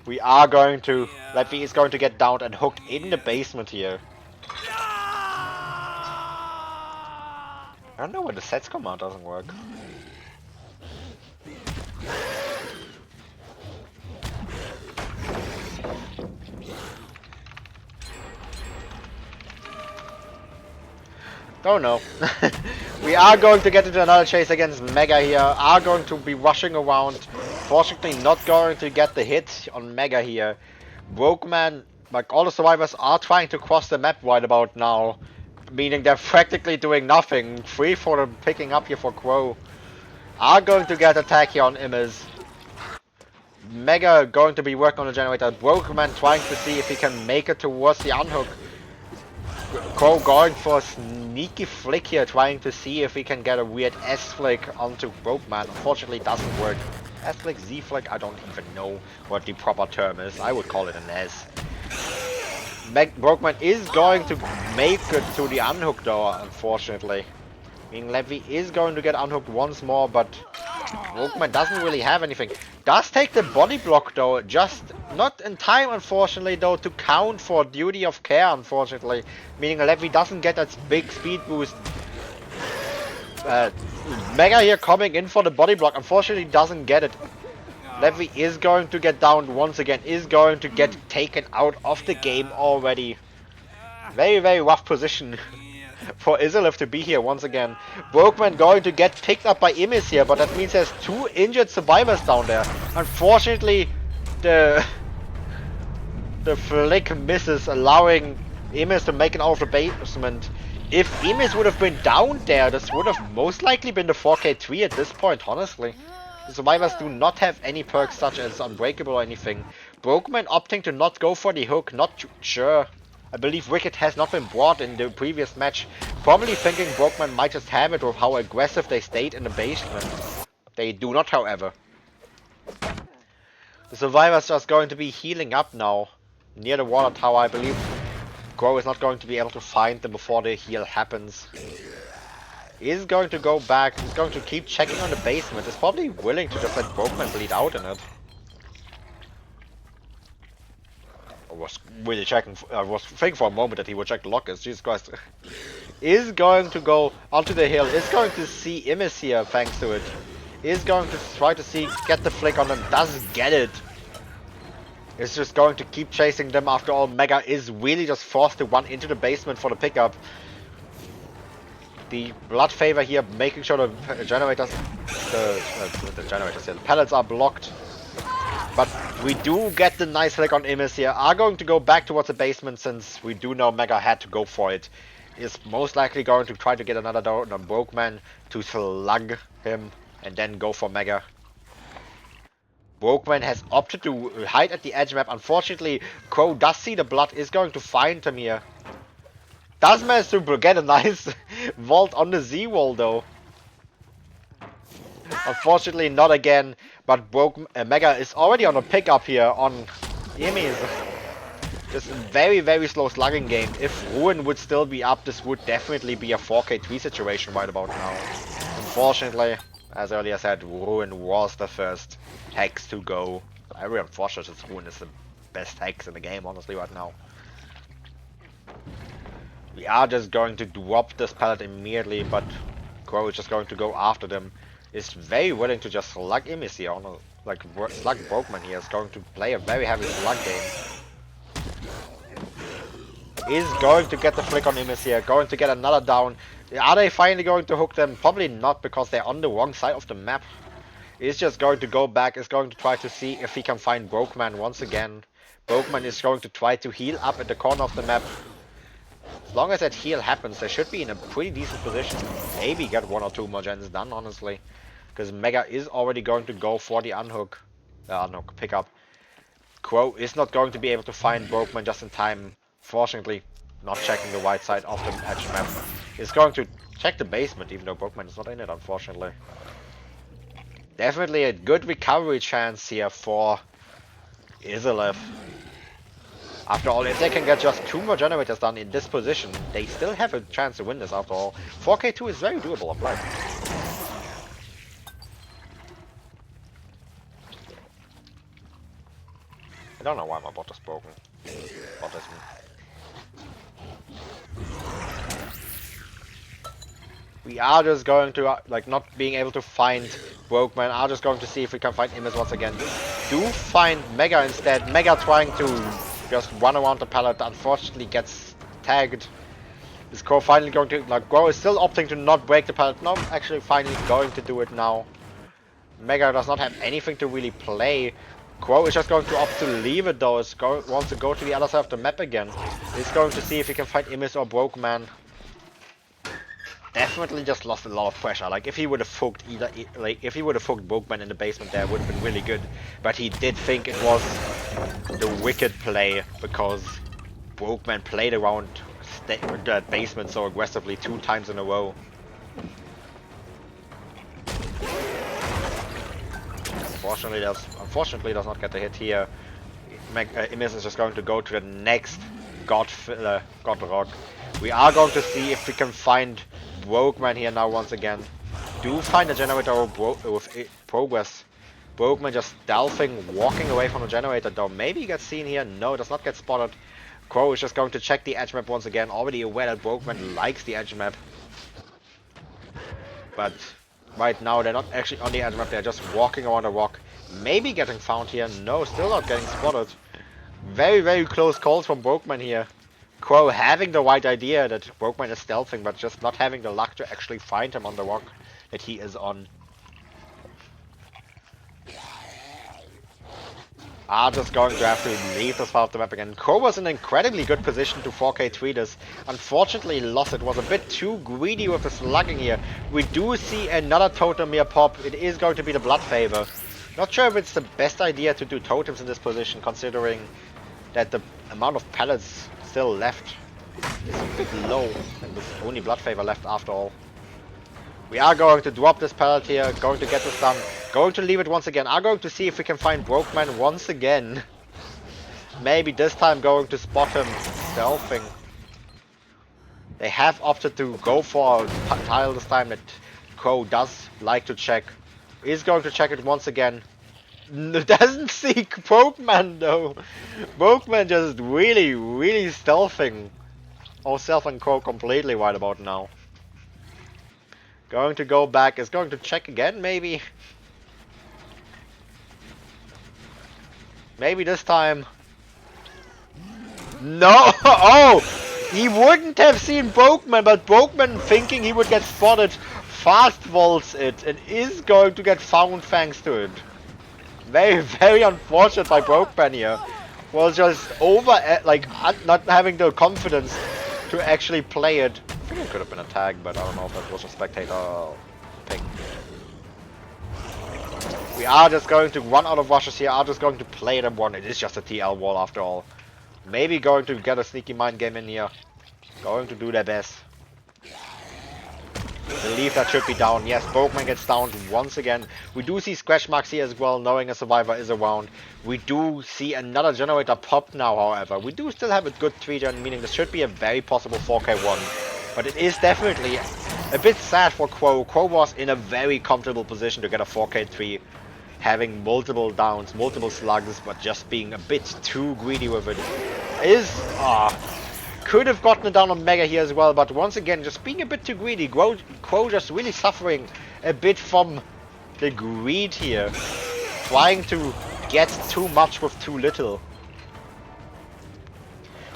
We are going to... Levy is going to get downed and hooked in the basement here. I don't know why the sets command doesn't work. Don't know. We are going to get into another chase against Mega here. Are going to be rushing around. Fortunately not going to get the hit on Mega here. Brokeman, like all the survivors, are trying to cross the map right about now. Meaning they're practically doing nothing. Free for them picking up here for Crow. Are going to get attack here on Imiz. Mega going to be working on the generator. Brokeman trying to see if he can make it towards the unhook. Crow going for a sneaky flick here, trying to see if he can get a weird S flick onto Brokeman. Unfortunately doesn't work. S flick, Z flick, I don't even know what the proper term is. I would call it an S. Brokeman is going to make it to the unhook though, unfortunately. Meaning Levy is going to get unhooked once more, but Brokeman doesn't really have anything. Does take the body block though, just not in time unfortunately though to count for duty of care unfortunately. Meaning Levy doesn't get that big speed boost. Mega here coming in for the body block, unfortunately doesn't get it. Levy is going to get downed once again, is going to get taken out of the game already. Very, very rough position for Izalith to be here once again. Brokeman going to get picked up by Imiz here, but that means there's 2 injured survivors down there. Unfortunately, the flick misses, allowing Imiz to make it out of the basement. If Imiz would have been down there, this would have most likely been the 4K3 at this point, honestly. The survivors do not have any perks such as Unbreakable or anything. Brokeman opting to not go for the hook, not sure. I believe Wicked has not been brought in the previous match. Probably thinking Brokeman might just have it with how aggressive they stayed in the basement. They do not, however. The survivors just going to be healing up now. Near the water tower, I believe. Crow is not going to be able to find them before the heal happens. Is going to go back, he's going to keep checking on the basement, is probably willing to just let Brokeman bleed out in it. was really checking. I was thinking for a moment that he would check lockers. Jesus Christ. Is going to go onto the hill. Is going to see Imis here thanks to it. Is going to try to see get the flick on them. Does get it. Is just going to keep chasing them. After all, Mega is really just forced to run into the basement for the pickup. The blood favor here, making sure the generators, the pellets are blocked. But we do get the nice flick on Imis here. Are going to go back towards the basement since we do know Mega had to go for it. Is most likely going to try to get another down on Brokeman to slug him and then go for Mega. Brokeman has opted to hide at the edge map. Unfortunately, Crow does see the blood, is going to find him here. Does manage to get a nice vault on the Z wall though. Unfortunately, not again. But Mega is already on a pickup here on Emis. Just a very, very slow slugging game. If Ruin would still be up, this would definitely be a 4K3 situation right about now. Unfortunately, as earlier said, Ruin was the first hex to go. Very unfortunate that Ruin is the best hex in the game, honestly, right now. We are just going to drop this pallet immediately, but Crow is just going to go after them. Is very willing to just slug Imis here, like slug Brokeman here. Is going to play a very heavy slug game. Is going to get the flick on Imis here, going to get another down. Are they finally going to hook them? Probably not, because they're on the wrong side of the map. Is just going to go back, is going to try to see if he can find Brokeman once again. Brokeman is going to try to heal up at the corner of the map. As long as that heal happens, they should be in a pretty decent position. Maybe get one or two more gens done, honestly. Because Mega is already going to go for the unhook pickup. Crow is not going to be able to find Brokeman just in time. Fortunately, not checking the right side of the edge map. He's going to check the basement, even though Brokeman is not in it, unfortunately. Definitely a good recovery chance here for Izalith. After all, if they can get just 2 more generators done in this position, they still have a chance to win this after all. 4K2 is very doable, I'm right. I don't know why my bot is broken. Bot is we are just going to, like, not being able to find Brokeman, are just going to see if we can find Imis once again. Do find Mega instead. Mega trying to just run around the pallet, unfortunately gets tagged. Is Crow finally going to, like, Crow is still opting to not break the pallet. No, actually finally going to do it now. Mega does not have anything to really play. Crow is just going to opt to leave it though. Wants to go to the other side of the map again. He's going to see if he can find Imis or Brokeman. Definitely just lost a lot of pressure. Like, if he would have hooked if he would have hooked Brokeman in the basement there, would have been really good. But he did think it was the wicked play, because Brokeman played around the basement so aggressively 2 times in a row. Unfortunately does not get the hit here. Imis is just going to go to the next God Rock. We are going to see if we can find Brokeman here now once again. Do find a generator with progress. Brokeman just stealthing, walking away from the generator though. Maybe he gets seen here. No, does not get spotted. Crow is just going to check the edge map once again. Already aware that Brokeman likes the edge map. But right now they're not actually on the edge map. They're just walking around a rock. Maybe getting found here. No, still not getting spotted. Very, very close calls from Brokeman here. Crow having the right idea that Brokeman is stealthing, but just not having the luck to actually find him on the rock that he is on. Are just going to have to leave this part of the map again. Crow was in an incredibly good position to 4K3 this. Unfortunately lost it. Was a bit too greedy with the slugging here. We do see another totem here pop. It is going to be the blood favor. Not sure if it's the best idea to do totems in this position, considering that the amount of pallets still left is a bit low, and with only blood favor left after all. We are going to drop this pallet here, going to get this done, going to leave it once again. Are going to see if we can find Brokeman once again. Maybe this time going to spot him stealthing. They have opted to go for a tile this time that Crow does like to check. Is going to check it once again. Doesn't see Brokeman though. Brokeman just really stealthing. Oh, Self and Crow completely right about now. Going to go back, is going to check again, maybe? Maybe this time. No! Oh! He wouldn't have seen Brokeman, but Brokeman, thinking he would get spotted, fast vaults it and is going to get found thanks to it. Very unfortunate by Brokeman here. Was just not having the confidence to actually play it. I think it could have been a tag, but I don't know if that was a spectator ping. We are just going to run out of rushes here, are just going to play them one. It is just a TL wall after all. Maybe going to get a sneaky mind game in here. Going to do their best. Believe that should be down. Yes, Brokeman gets downed once again. We do see scratch marks here as well, knowing a survivor is around. We do see another generator pop now, however. We do still have a good 3-gen, meaning this should be a very possible 4K1. But it is definitely a bit sad for Crow. Crow was in a very comfortable position to get a 4K3. Having multiple downs, multiple slugs, but just being a bit too greedy with it. Could have gotten it down on Mega here as well, but once again, just being a bit too greedy. Crow just really suffering a bit from the greed here. Trying to get too much with too little.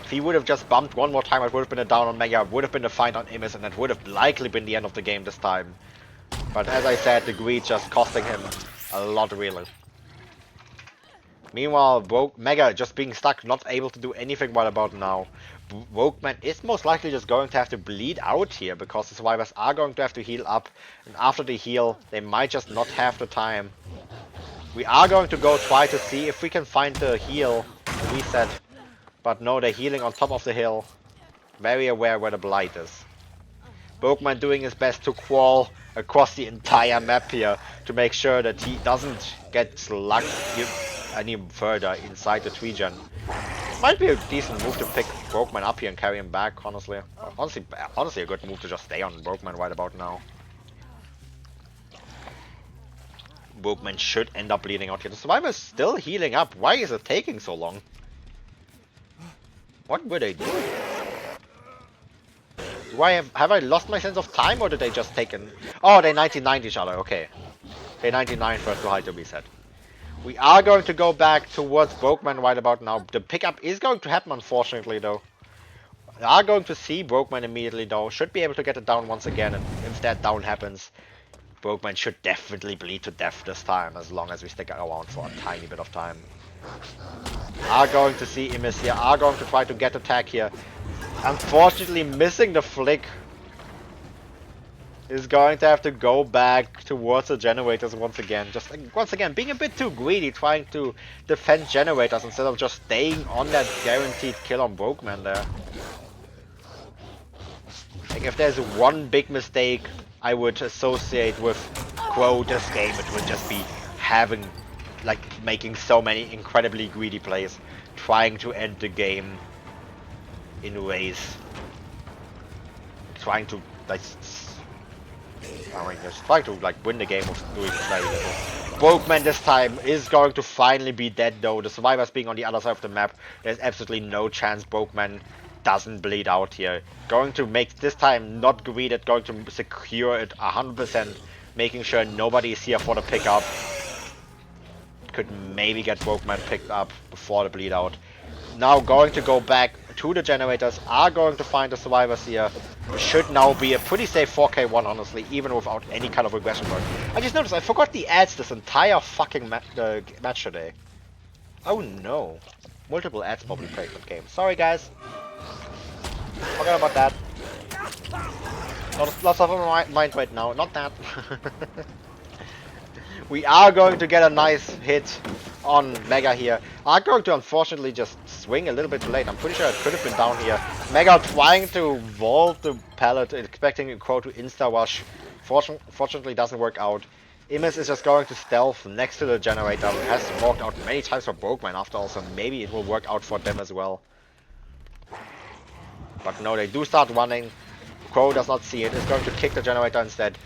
If he would have just bumped one more time, it would have been a down on Mega, would have been a find on Imis, and that would have likely been the end of the game this time. But as I said, the greed just costing him a lot, really. Meanwhile, Mega just being stuck, not able to do anything right about now. Brokeman is most likely just going to have to bleed out here, because the survivors are going to have to heal up. And after they heal, they might just not have the time. We are going to go try to see if we can find the heal, the reset. But no, they're healing on top of the hill. Very aware where the blight is. Brokeman doing his best to crawl across the entire map here to make sure that he doesn't get slugged any further inside the 3-gen. Might be a decent move to pick Brokeman up here and carry him back, honestly. Honestly a good move to just stay on Brokeman right about now. Brokeman should end up bleeding out here. The survivor is still healing up. Why is it taking so long? What were they doing? Have I lost my sense of time, or did they just take an... Oh, they 99 each other, okay. They 99 first to hide to reset. We are going to go back towards Brokeman right about now. The pickup is going to happen, unfortunately, though. We are going to see Brokeman immediately, though. Should be able to get it down once again, and if that down happens, Brokeman should definitely bleed to death this time, as long as we stick around for a tiny bit of time. Are going to see Imis here, are going to try to get attack here. Unfortunately, missing the flick. Is going to have to go back towards the generators once again. Just once again, being a bit too greedy, trying to defend generators instead of just staying on that guaranteed kill on Brokeman there. Like, if there's one big mistake I would associate with Crow this game, it would just be making so many incredibly greedy plays, trying to end the game in ways, trying to just try to win the game of doing very little. Brokeman this time is going to finally be dead though. The survivors being on the other side of the map, there's absolutely no chance Brokeman doesn't bleed out here. Going to make this time not greeded, going to secure it 100%, making sure nobody is here for the pickup. Could maybe get Brokeman picked up before the bleed out. Now going to go back to the generators, are going to find the survivors here. Should now be a pretty safe 4K1, honestly, even without any kind of regression work. I just noticed I forgot the ads this entire fucking match today. Oh no. Multiple ads probably played that game. Sorry guys. Forgot about that. Lots of my mind right now, not that. We are going to get a nice hit on Mega here. Are going to unfortunately just swing a little bit too late. I'm pretty sure it could have been down here. Mega trying to vault the pallet, expecting a Crow to insta-rush. Fortunately doesn't work out. Imis is just going to stealth next to the generator. It has worked out many times for Brokeman after all, so maybe it will work out for them as well. But no, they do start running. Crow does not see it. Is going to kick the generator instead.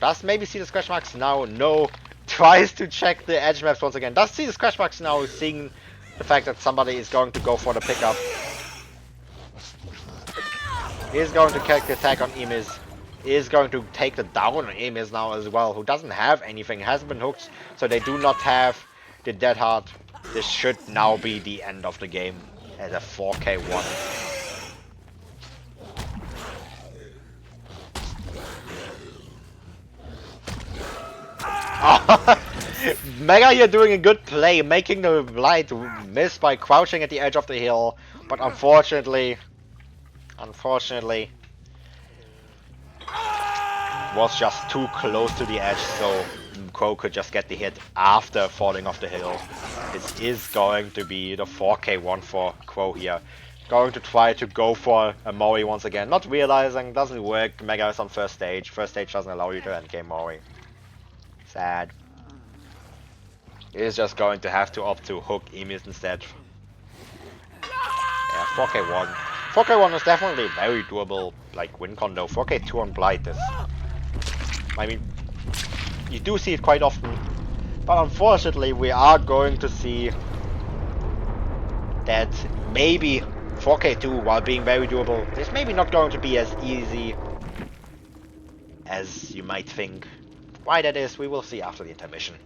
Does maybe see the scratch marks now? No. tries to check the edge maps once again. Does see the scratch marks now, seeing the fact that somebody is going to go for the pickup. He's going to catch the attack on Emis. Is going to take the down on Emis now as well, who doesn't have anything, hasn't been hooked, so they do not have the dead hard. This should now be the end of the game as a 4K1. Mega here doing a good play, making the light miss by crouching at the edge of the hill, but unfortunately, was just too close to the edge, so Crow could just get the hit after falling off the hill. This is going to be the 4K1 for Crow here. Going to try to go for a Mori once again, not realizing doesn't work. Mega is on first stage. First stage doesn't allow you to endgame Mori. Sad. He's just going to have to opt to hook Emis instead. Yeah, 4K1. 4K1 is definitely very doable, like win con though. 4K2 on Blight is... I mean, you do see it quite often, but unfortunately we are going to see that maybe 4K2, while being very doable, is maybe not going to be as easy as you might think. Why that is, we will see after the intermission.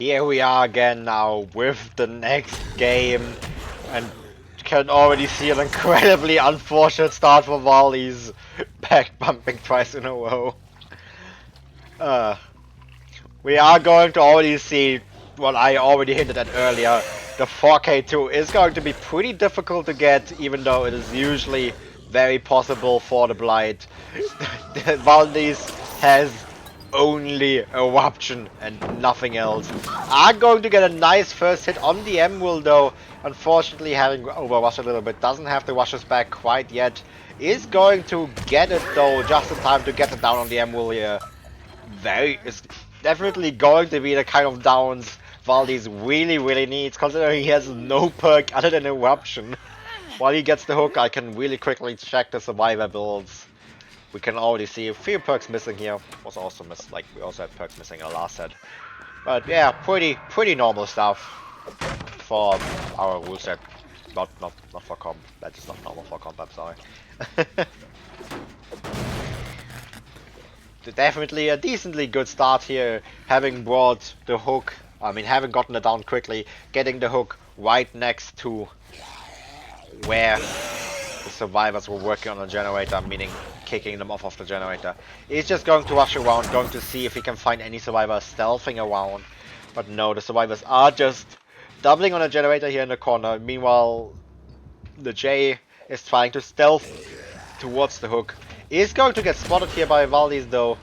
Here we are again now with the next game, and can already see an incredibly unfortunate start for Wally's back bumping twice in a row. We are going to already see what I already hinted at earlier. The 4K2 is going to be pretty difficult to get, even though it is usually very possible for the Blight. Valdez has only Eruption and nothing else. Are going to get a nice first hit on the Emerald though. Unfortunately, having overrushed a little bit, doesn't have the rushes back quite yet. Is going to get it though, just in time to get it down on the Emerald here. It's definitely going to be the kind of downs Valdez really needs, considering he has no perk other than Eruption. While he gets the hook, I can really quickly check the survivor builds. We can already see a few perks missing here. Was also missed, like we also had perks missing in the last set. But yeah, pretty normal stuff for our rule set. Not for comp. That is not normal for comp. I'm sorry. Definitely a decently good start here, having brought the hook. I mean, having gotten it down quickly, getting the hook right next to where the survivors were working on the generator, meaning kicking them off of the generator. He's just going to rush around, going to see if he can find any survivors stealthing around. But no, the survivors are just doubling on the generator here in the corner. Meanwhile, the J is trying to stealth towards the hook. He's going to get spotted here by Valdez though.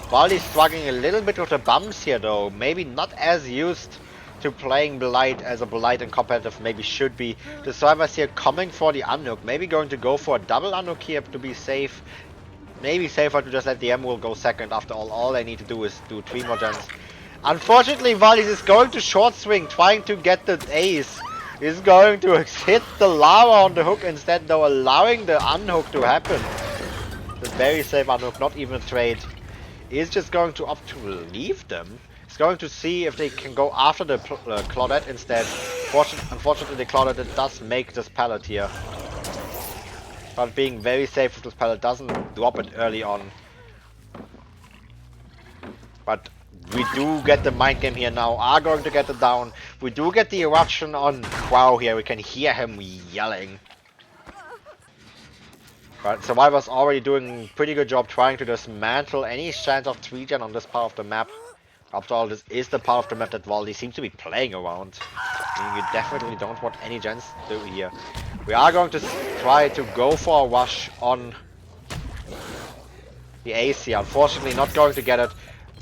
Valdez struggling a little bit with the bumps here though. Maybe not as used to playing Blight as a Blight in competitive maybe should be. The survivors here coming for the unhook. Maybe going to go for a double unhook here to be safe. Maybe safer to just let the Emerald go second. After all they need to do is do 3 more gens. Unfortunately, Valdez is going to short swing, trying to get the ace. He's going to hit the lava on the hook instead though, allowing the unhook to happen. The very safe unhook, not even a trade. He's just going to opt to leave them. He's going to see if they can go after the Claudette instead. Unfortunately, the Claudette does make this pallet here. But being very safe with this pallet, doesn't drop it early on. But we do get the mind game here now, are going to get it down. We do get the eruption on Crow here, we can hear him yelling. But Survivor's already doing a pretty good job trying to dismantle any chance of 3-gen on this part of the map. After all, this is the part of the map that Valdi seems to be playing around. I mean, you definitely don't want any gens to do here. We are going to try to go for a rush on the Ace here. Unfortunately, not going to get it.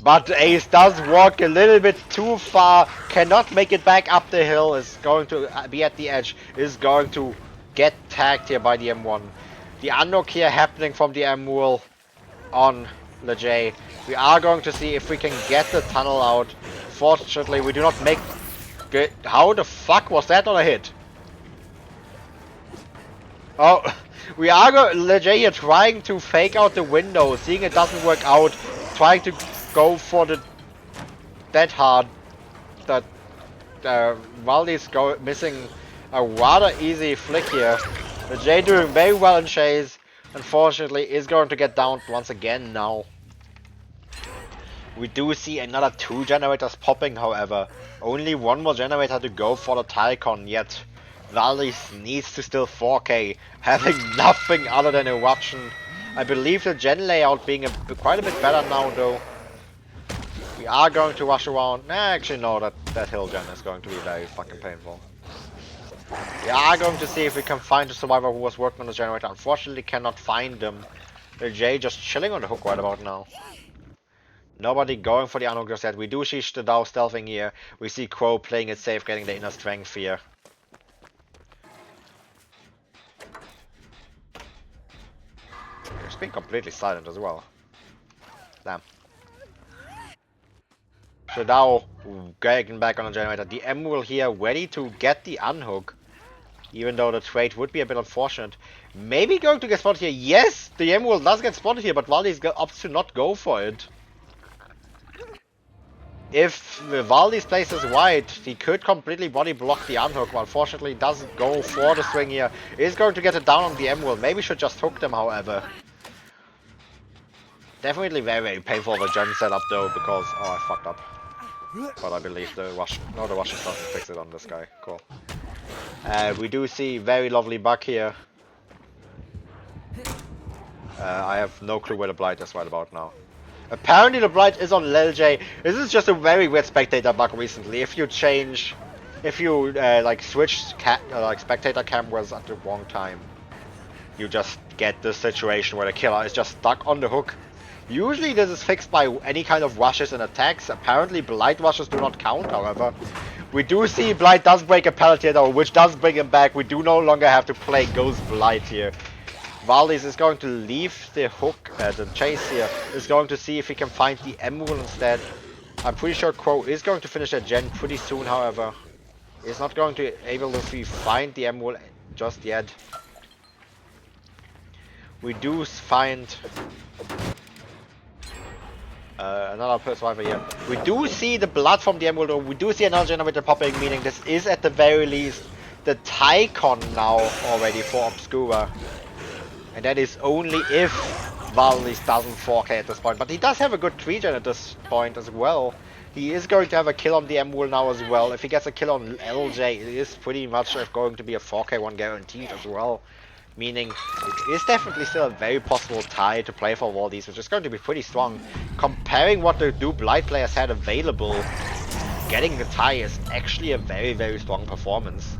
But the Ace does walk a little bit too far. Cannot make it back up the hill. Is going to be at the edge. Is going to get tagged here by the M1. The unhook here happening from the Emerald on the J. We are going to see if we can get the tunnel out. Fortunately, we do not make good. How the fuck was that not a hit? Oh, we are Lejay here trying to fake out the window, seeing it doesn't work out, trying to go for the dead hard. That Valdi's missing a rather easy flick here. Lejay doing very well in chase. Unfortunately, is going to get downed once again now. We do see another 2 generators popping, however. Only 1 more generator to go for the Tycon, yet Valdez needs to still 4K, having nothing other than Eruption. I believe the gen layout being quite a bit better now, though. We are going to rush around. Nah, actually no, that hill gen is going to be very fucking painful. We are going to see if we can find the survivor who was working on the generator. Unfortunately, cannot find them. The J just chilling on the hook right about now. Nobody going for the unhook just yet. We do see Stadau stealthing here. We see Crow playing it safe, getting the inner strength here. It's been completely silent as well. Damn. Stadau getting back on the generator. The Emerald here ready to get the unhook. Even though the trade would be a bit unfortunate. Maybe going to get spotted here. Yes, the Emerald does get spotted here, but Valdez opts to not go for it. If Valdez places wide, he could completely body block the unhook, but unfortunately doesn't go for the swing here. Is going to get it down on the Emerald. Maybe should just hook them, however. Definitely very painful of a gen setup though, because... Oh, I fucked up. But I believe the Russian... No, the Russian doesn't fix it on this guy. Cool. We do see very lovely bug here. I have no clue where the Blight is right about now. Apparently the Blight is on LJ. This is just a very weird spectator bug recently. If you change... If you, like, switch like spectator cameras at the wrong time, you just get this situation where the killer is just stuck on the hook. Usually this is fixed by any kind of rushes and attacks. Apparently Blight rushes do not count, however. We do see Blight does break a pallet here though, which does bring him back. We do no longer have to play Ghost Blight here. Valdez is going to leave the hook, the chase here, is going to see if he can find the emerald instead. I'm pretty sure Crow is going to finish that gen pretty soon, however. He's not going to be able to find the emerald just yet. We do find another survivor here. We do see the blood from the emerald, or we do see another generator popping, meaning this is at the very least the Tycon now already for Obscura. And that is only if Valdez doesn't 4K at this point. But he does have a good 3 gen at this point as well. He is going to have a kill on the emerald now as well. If he gets a kill on LJ, it is pretty much going to be a 4K one guaranteed as well. Meaning, it is definitely still a very possible tie to play for Valdez, which is going to be pretty strong. Comparing what the two Blight players had available, getting the tie is actually a very, very strong performance.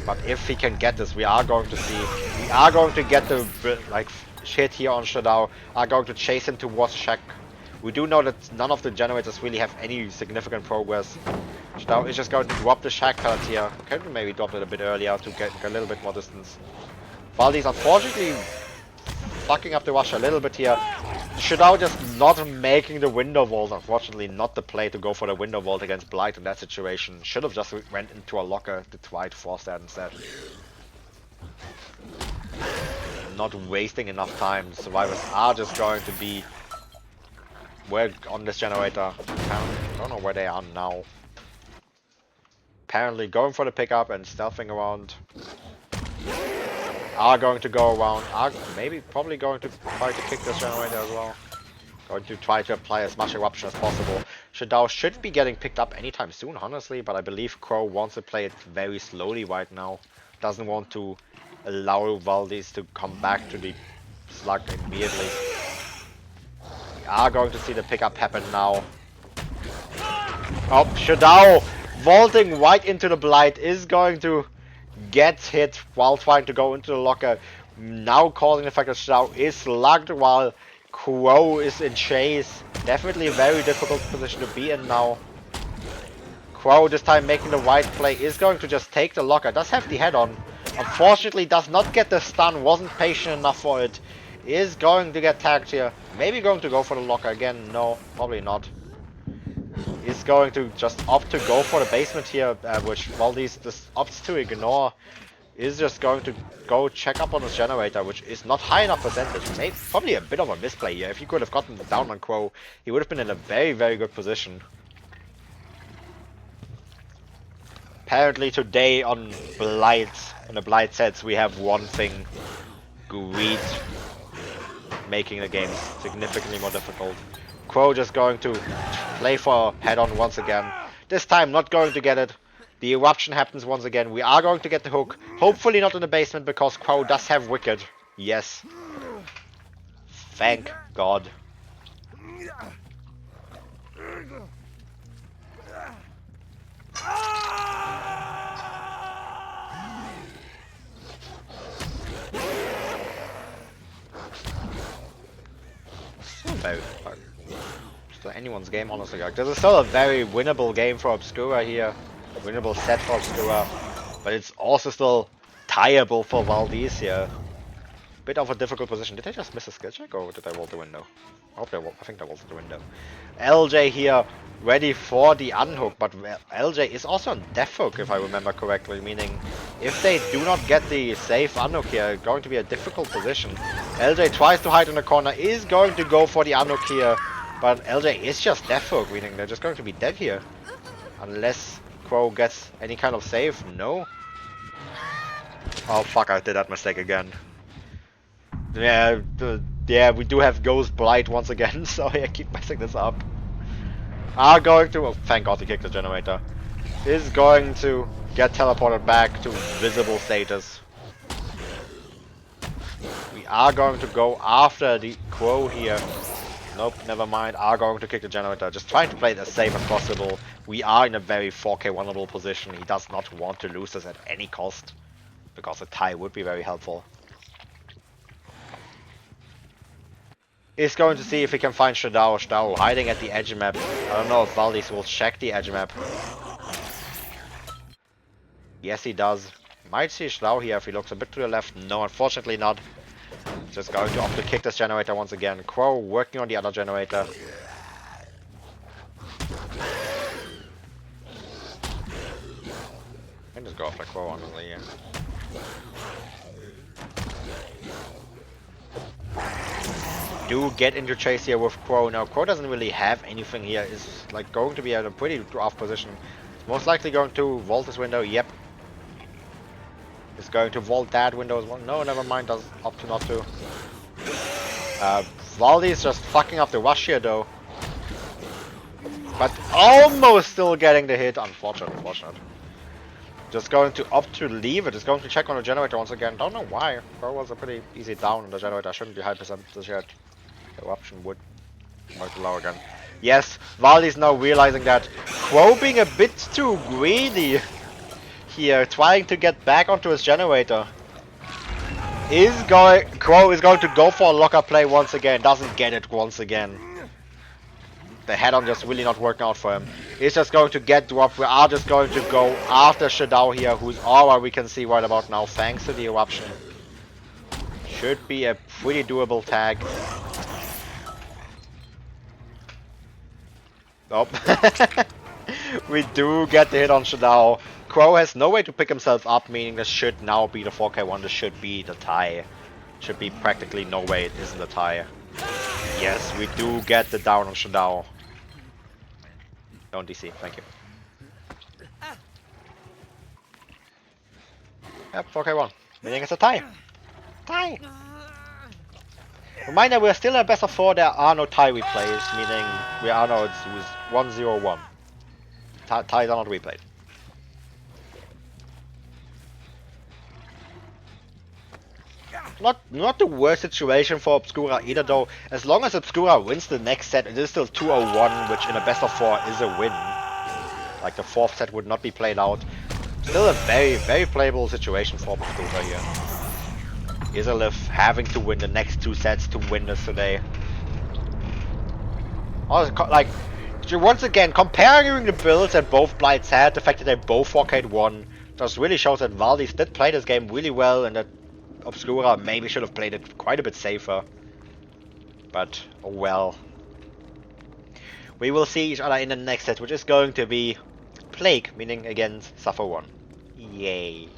But if he can get this, we are going to see, we are going to get the, like, shit here on Shadow, are going to chase him towards Shack. We do know that none of the generators really have any significant progress. Shadow is just going to drop the Shack pallet here. Could maybe drop it a bit earlier to get a little bit more distance. Valdez unfortunately fucking up the rush a little bit here. Shadow just not making the window vault, unfortunately not the play to go for the window vault against Blight in that situation. Should have just went into a locker to try to force that instead. Not wasting enough time. Survivors are just going to be on this generator. I don't know where they are now. Apparently going for the pickup and stealthing around. Are going to go around, are maybe probably going to try to kick this generator as well. Going to try to apply as much eruption as possible. Shadow should be getting picked up anytime soon, honestly, but I believe Crow wants to play it very slowly right now. Doesn't want to allow Valdez to come back to the slug immediately. We are going to see the pickup happen now. Oh, Shadow vaulting right into the Blight is going to gets hit while trying to go into the locker, now causing the fact that Shadow is slugged while Crow is in chase. Definitely a very difficult position to be in now. Crow this time making the right play, is going to just take the locker, does have the head on. Unfortunately does not get the stun, wasn't patient enough for it. Is going to get tagged here. Maybe going to go for the locker again, no, probably not. Is going to just opt to go for the basement here, which Valdez just opts to ignore. Is just going to go check up on his generator, which is not high enough percentage. Probably a bit of a misplay here. If he could have gotten down on Crow, he would have been in a very, very good position. Apparently today on Blight, in the Blight sets, we have one thing. Greed. Making the game significantly more difficult. Crow just going to play for head-on once again. This time not going to get it. The eruption happens once again. We are going to get the hook. Hopefully not in the basement because Crow does have Wicked. Yes. Thank God. Very hard. Anyone's game, honestly. Like, this is still a very winnable game for Obscura here. A winnable set for Obscura. But it's also still tieable for Valdez here. Bit of a difficult position. Did I just miss a skill check or did I roll the window? I think I rolled the window. LJ here ready for the unhook, but LJ is also on death hook if I remember correctly, meaning if they do not get the safe unhook here, going to be a difficult position. LJ tries to hide in the corner, is going to go for the unhook here. But LJ is just death hook, meaning they're just going to be dead here. Unless Crow gets any kind of save. No. Oh fuck, I did that mistake again. Yeah, we do have Ghost Blight once again, so I keep messing this up. are going to, oh, thank god he kicked the generator, is going to get teleported back to visible status. We are going to go after the Crow here. Nope, never mind. Are going to kick the generator. Just trying to play it as safe as possible. We are in a very 4K vulnerable position. He does not want to lose this at any cost, because a tie would be very helpful. He's going to see if he can find Shadao. Shadao hiding at the edge map. I don't know if Valdis will check the edge map. Yes, he does. Might see Shadao here if he looks a bit to the left. No, unfortunately not. Just going to opt to kick this generator once again. Crow working on the other generator. I can just go after Crow, honestly, yeah. Do get into chase here with Crow. Now, Crow doesn't really have anything here. Is like going to be at a pretty off position. Most likely going to vault this window. Yep. Is going to vault that window as well. No, never mind. Does opt to not to. Valdi is just fucking up the rush here, though. But almost still getting the hit. Unfortunate. Just going to opt to leave it. Just going to check on the generator once again. Don't know why. Crow was a pretty easy down on the generator. Shouldn't be high percentage yet. The eruption would work low again. Yes, Valdi's now realizing that Crow being a bit too greedy here, trying to get back onto his generator. Crow is going to go for a locker play once again. Doesn't get it once again. The head-on just really not working out for him. He's just going to get dropped. We are just going to go after Shadao here, whose aura we can see right about now, thanks to the eruption. Should be a pretty doable tag. Nope. We do get the hit on Shadao. Crow has no way to pick himself up, meaning this should now be the 4K1. This should be the tie. Should be practically no way it isn't a tie. Yes, we do get the down on Shadao. Don't DC, thank you. Yep, 4K1. Meaning it's a tie. Tie! Reminder, we're still at best of 4, there are no tie replays, meaning we are now it's 1-0-1. Ties are not replayed. Not the worst situation for Obscura either, though. As long as Obscura wins the next set, it is still 2-0-1, which in a best of 4 is a win. Like the 4th set would not be played out. Still a very playable situation for Obscura here. Izalith having to win the next 2 sets to win this today. Like, once again, comparing the builds that both Blights had, the fact that they both 4K'd 1, just really shows that Valdis did play this game really well and that Obscura maybe should have played it quite a bit safer. But, oh well. We will see each other in the next set, which is going to be Plague, meaning against Suffer 1. Yay.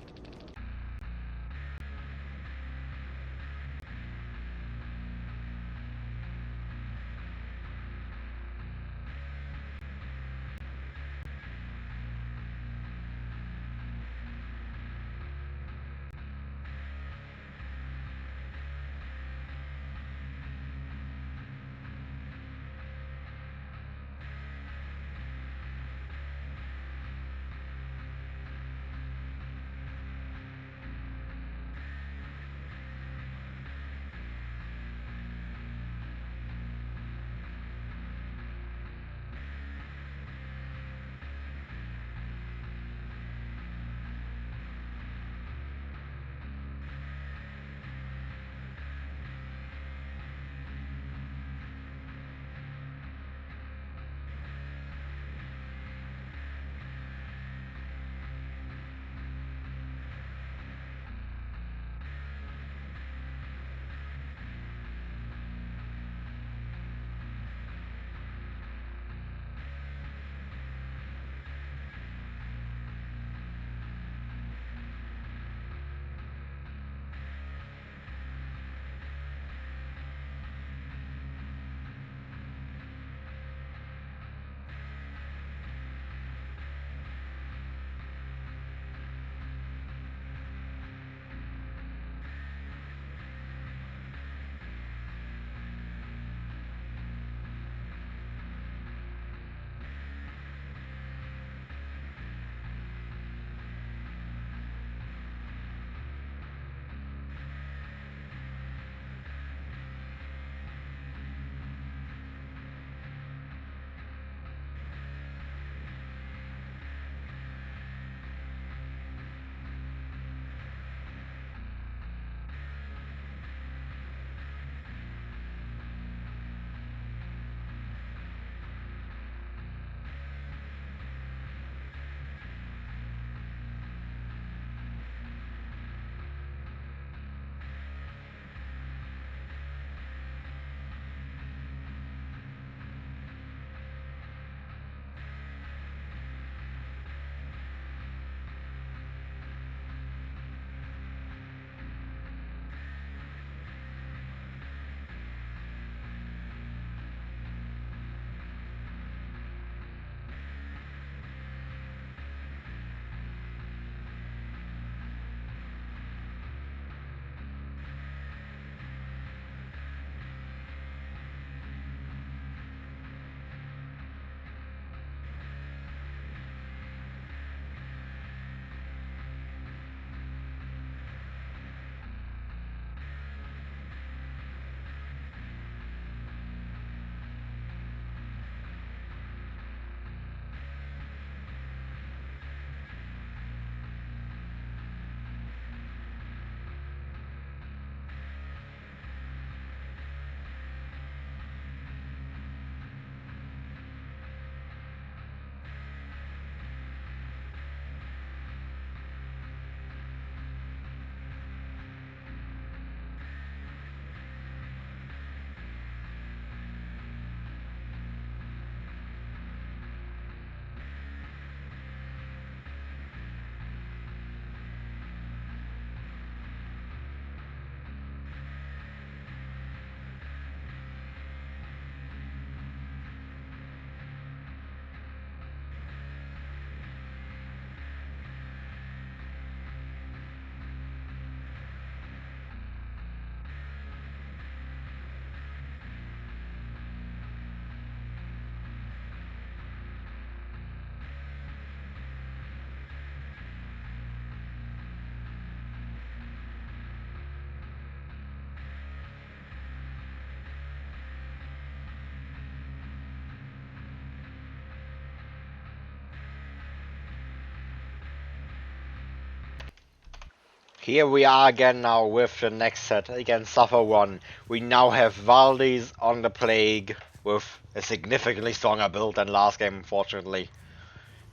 Here we are again now with the next set against Suffer 1. We now have Valdez on the Plague with a significantly stronger build than last game, unfortunately.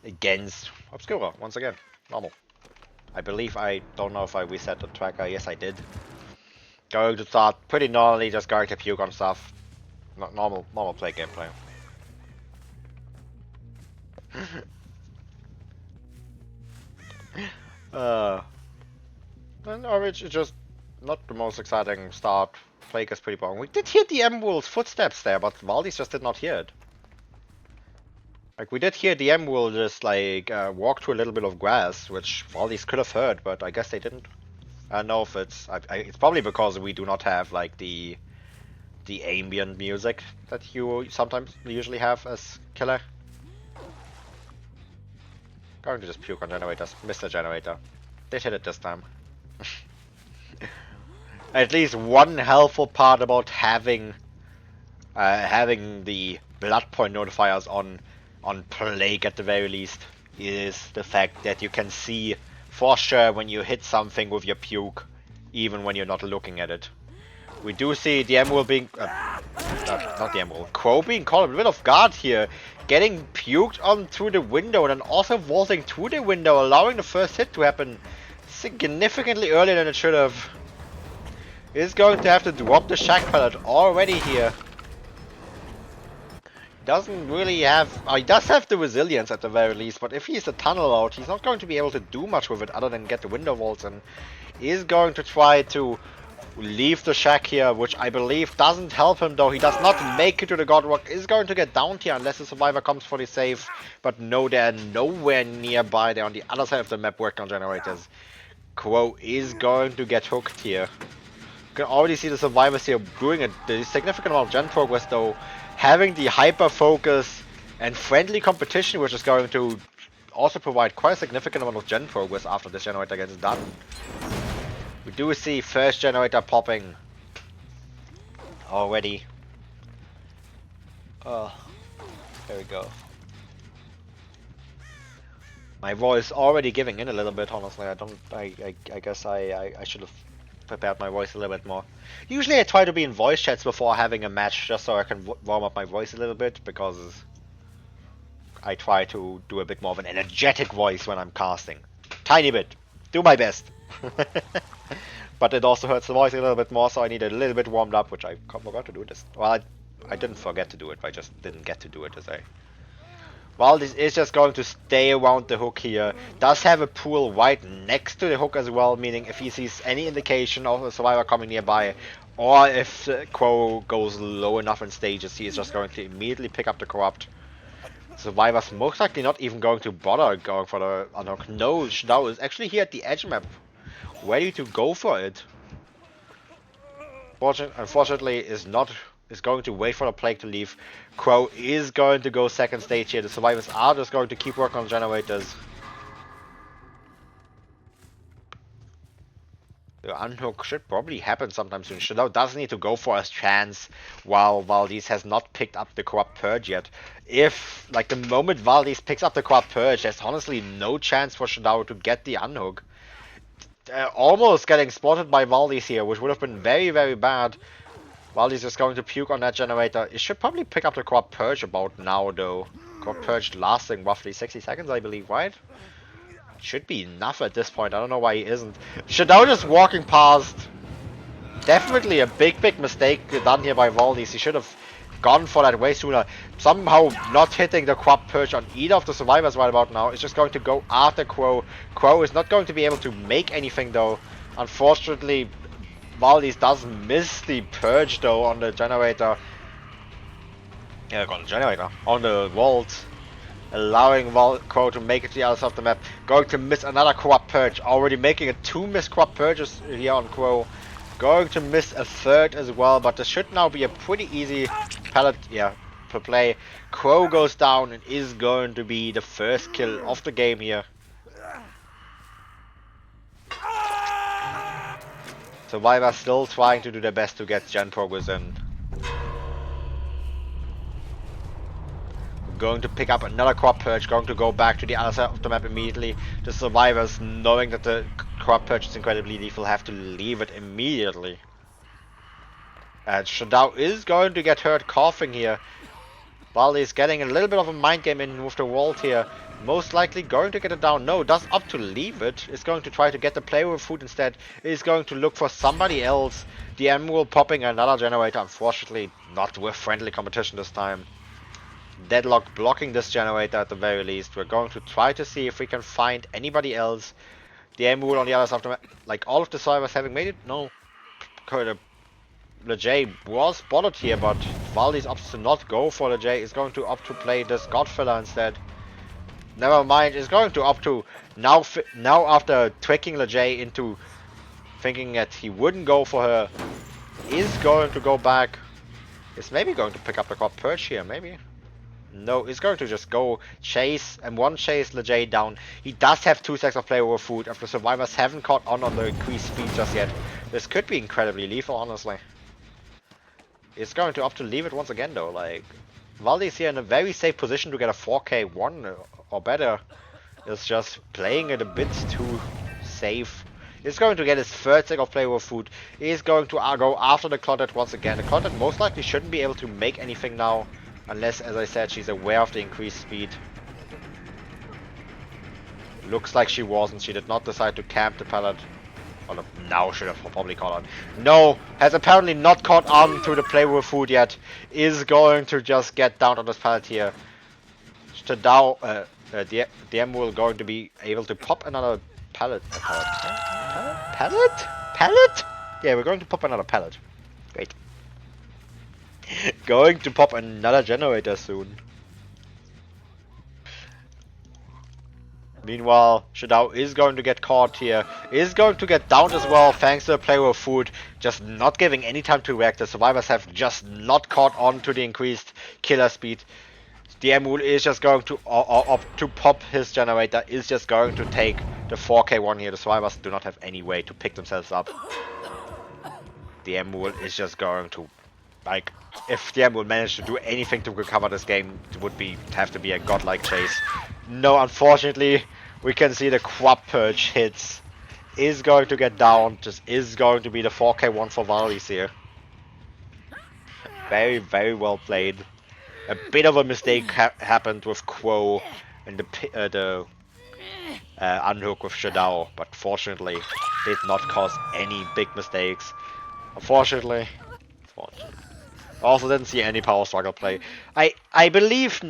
Against Obscura, once again. Normal. I believe I don't know if I reset the tracker. Yes, I did. Going to start pretty normally, just going to puke on stuff. Not normal play gameplay. And Orange is just not the most exciting start. Plague is pretty boring. We did hear the Emerald's footsteps there, but Valdez just did not hear it. Like, we did hear the Emerald just, like, walk through a little bit of grass, which Valdez could have heard, but I guess they didn't. I don't know if it's... it's probably because we do not have, like, the ambient music that you usually have as killer. Going to just puke on generators. Missed the generator. Did hit it this time. At least one helpful part about having the blood point notifiers on Plague at the very least is the fact that you can see for sure when you hit something with your puke, even when you're not looking at it. We do see the Emerald being not the Emerald, Crow being caught a bit off guard here, getting puked on through the window and then also vaulting through the window, allowing the first hit to happen significantly earlier than it should have. Is going to have to drop the shack pallet already here. Doesn't really have... he does have the resilience at the very least, but if he's a tunnel out, he's not going to be able to do much with it other than get the window vaults, and is going to try to leave the shack here, which I believe doesn't help him, though he does not make it to the God Rock. Is going to get downed here unless the survivor comes for the save, but no, they're nowhere nearby. They're on the other side of the map working on generators. Crow is going to get hooked here. You can already see the survivors here doing a significant amount of gen progress, though. Having the hyper focus and friendly competition, which is going to also provide quite a significant amount of gen progress after this generator gets done. We do see first generator popping already. Oh, there we go. My voice already giving in a little bit, honestly. I guess I should have prepared my voice a little bit more. Usually I try to be in voice chats before having a match, just so I can warm up my voice a little bit, because I try to do a bit more of an energetic voice when I'm casting. Tiny bit. Do my best. But it also hurts the voice a little bit more, so I need a little bit warmed up, which I forgot to do this. Well, I didn't forget to do it, I just didn't get to do it as I... Well, this is just going to stay around the hook here. Does have a pool right next to the hook as well, meaning if he sees any indication of a survivor coming nearby, or if the Crow goes low enough in stages, he is just going to immediately pick up the Corrupt. Survivor's most likely not even going to bother going for the unhook. No, Shadao is actually here at the edge map, ready to go for it. Unfortunately, is going to wait for the Plague to leave. Crow is going to go second stage here. The survivors are just going to keep working on generators. The unhook should probably happen sometime soon. Shadao does need to go for his chance while Valdez has not picked up the Corrupt Purge yet. If, like, the moment Valdez picks up the Corrupt Purge, there's honestly no chance for Shadao to get the unhook. Almost getting spotted by Valdez here, which would have been very, very bad. Valdez is going to puke on that generator. It should probably pick up the Corrupt Purge about now, though. Corrupt Purge lasting roughly 60 seconds, I believe, right? Should be enough at this point. I don't know why he isn't. Shadao just walking past. Definitely a big mistake done here by Valdez. He should have gone for that way sooner. Somehow not hitting the Corrupt Purge on either of the survivors right about now. It's just going to go after Crow. Crow is not going to be able to make anything, though. Unfortunately, Valdez does miss the Purge, though, on the generator. Yeah, on the generator. On the vault. Allowing Crow to make it to the other side of the map. Going to miss another Corrupt Purge. Already making it 2 missed Corrupt Purges here on Crow. Going to miss a third as well, but this should now be a pretty easy pallet, to play. Crow goes down and is going to be the first kill of the game here. Survivor still trying to do their best to get gen progress in. Going to pick up another Corrupt Purge, going to go back to the other side of the map immediately. The survivors, knowing that the crop perch is incredibly lethal, have to leave it immediately. And Shadao is going to get hurt coughing here. Baldi is getting a little bit of a mind game in with the Vault here. Most likely going to get it down. No, does opt to leave it. Is going to try to get the player with food instead. Is going to look for somebody else. The Emerald popping another generator. Unfortunately, not with friendly competition this time. Deadlock blocking this generator at the very least. We're going to try to see if we can find anybody else. The Emerald on the other side of the map. Like all of the survivors having made it? No. Lejay was spotted here, but Valdis opts to not go for Lejay. Is going to opt to play this Godfiller instead. Never mind, is going to opt to now after tricking Lejay into thinking that he wouldn't go for her, is going to go back. Is maybe going to pick up the crop perch here, maybe. No, he's going to just go chase and one chase Lejay down. He does have 2 stacks of player over food if the survivors haven't caught on the increased speed just yet. This could be incredibly lethal, honestly. He's going to opt to leave it once again though, like Valdi's here in a very safe position to get a 4k 1 or better. Is just playing it a bit too safe. He's going to get his 3rd stack of player over food. He's going to go after the Claudette once again. The Claudette most likely shouldn't be able to make anything now. Unless, as I said, she's aware of the increased speed. Looks like she wasn't. She did not decide to camp the pallet. Or now should have probably caught on. No, has apparently not caught on to the play with food yet. Is going to just get down on this pallet here. Shadao, the Emerald going to be able to pop another pallet. Pallet? Yeah, we're going to pop another pallet. Great. Going to pop another generator soon. Meanwhile, Shadao is going to get caught here. Is going to get downed as well thanks to the player with food. Just not giving any time to react. The survivors have just not caught on to the increased killer speed. The Emerald is just going to opt to pop his generator. Is just going to take the 4k 1 here. The survivors do not have any way to pick themselves up. The Emerald is just going to, like, if the Emerald managed to do anything to recover this game, it would have to be a godlike chase. No, unfortunately, we can see the crop perch hits. Is going to get down. Just is going to be the 4k 1 for Valdis here. Very, very well played. A bit of a mistake happened with Quo and the unhook with Shadao, but fortunately did not cause any big mistakes. Unfortunately. Also didn't see any power struggle play. I believe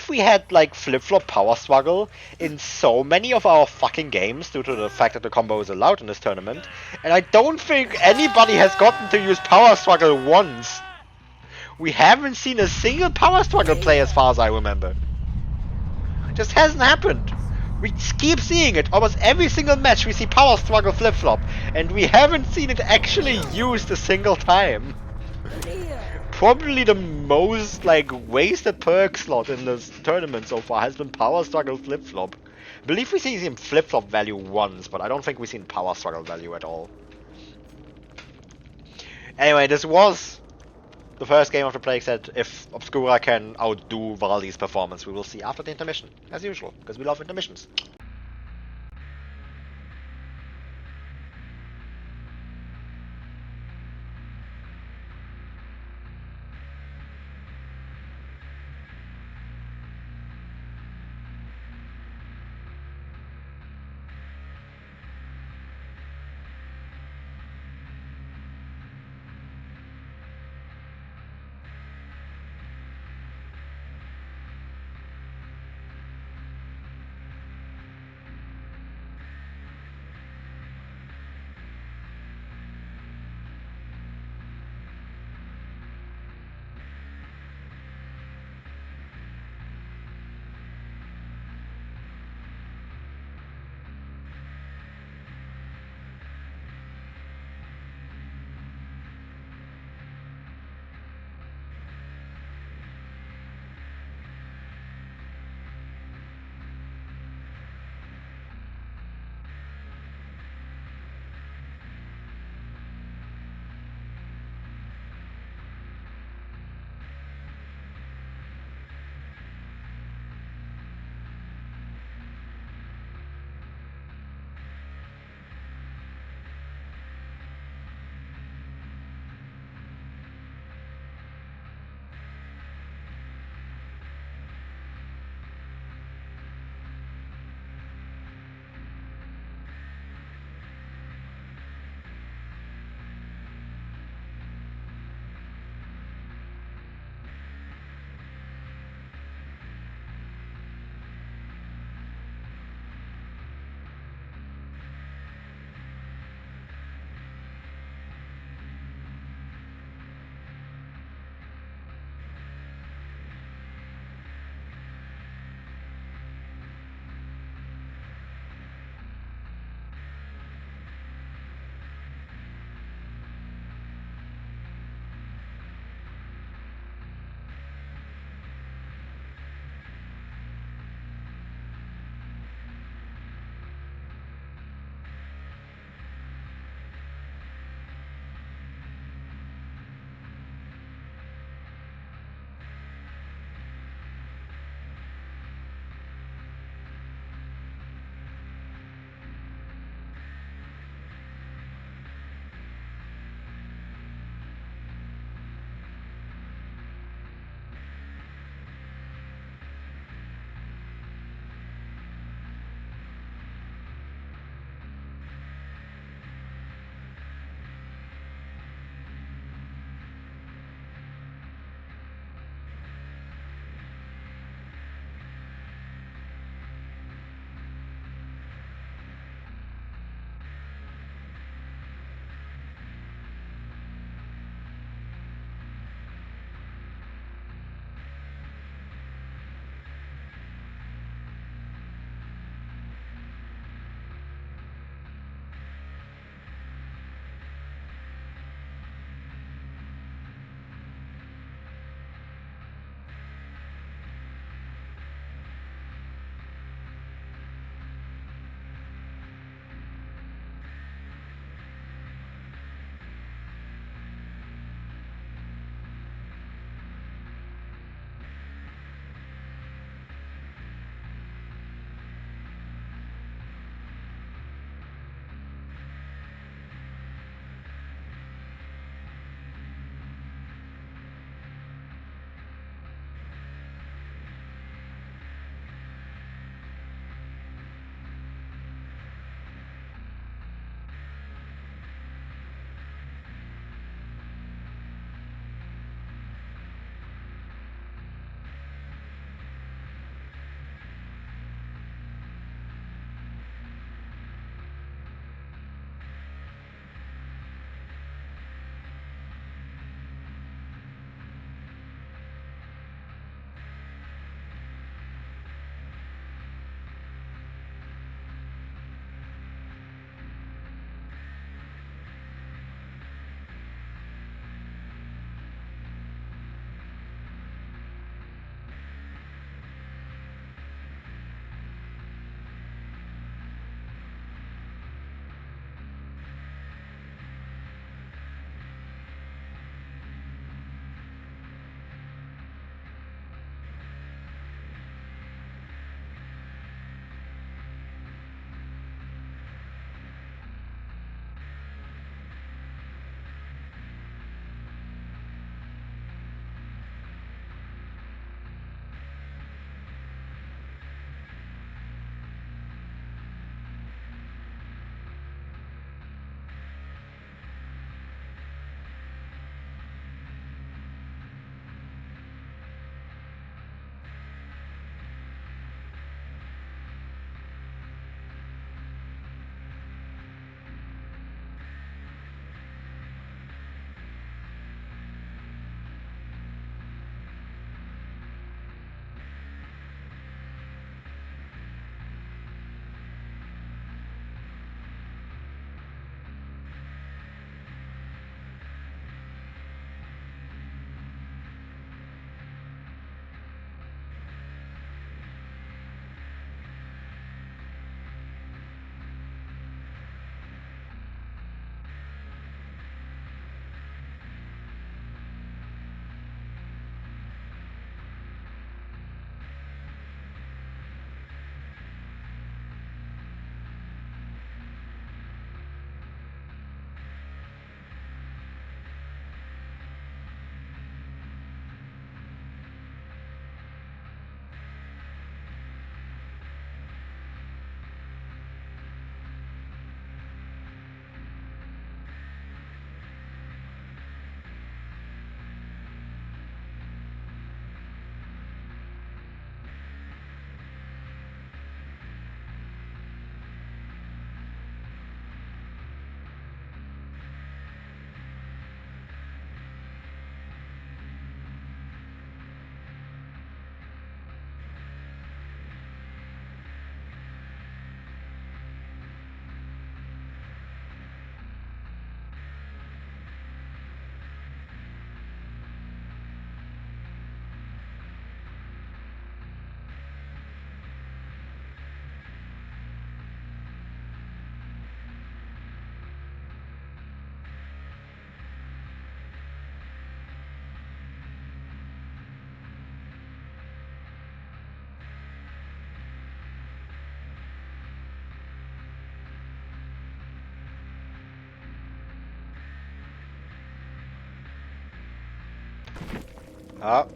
we had like flip-flop power struggle in so many of our fucking games due to the fact that the combo is allowed in this tournament. And I don't think anybody has gotten to use power struggle once. We haven't seen a single power struggle play as far as I remember. It just hasn't happened. We keep seeing it. Almost every single match we see power struggle flip-flop. And we haven't seen it actually used a single time. Probably the most like wasted perk slot in this tournament so far has been power struggle flip-flop. I believe we see him flip-flop value once, but I don't think we've seen power struggle value at all. Anyway, this was the first game of the plague set. If Obscura can outdo Valdis' performance, we will see after the intermission, as usual, because we love intermissions. Oh,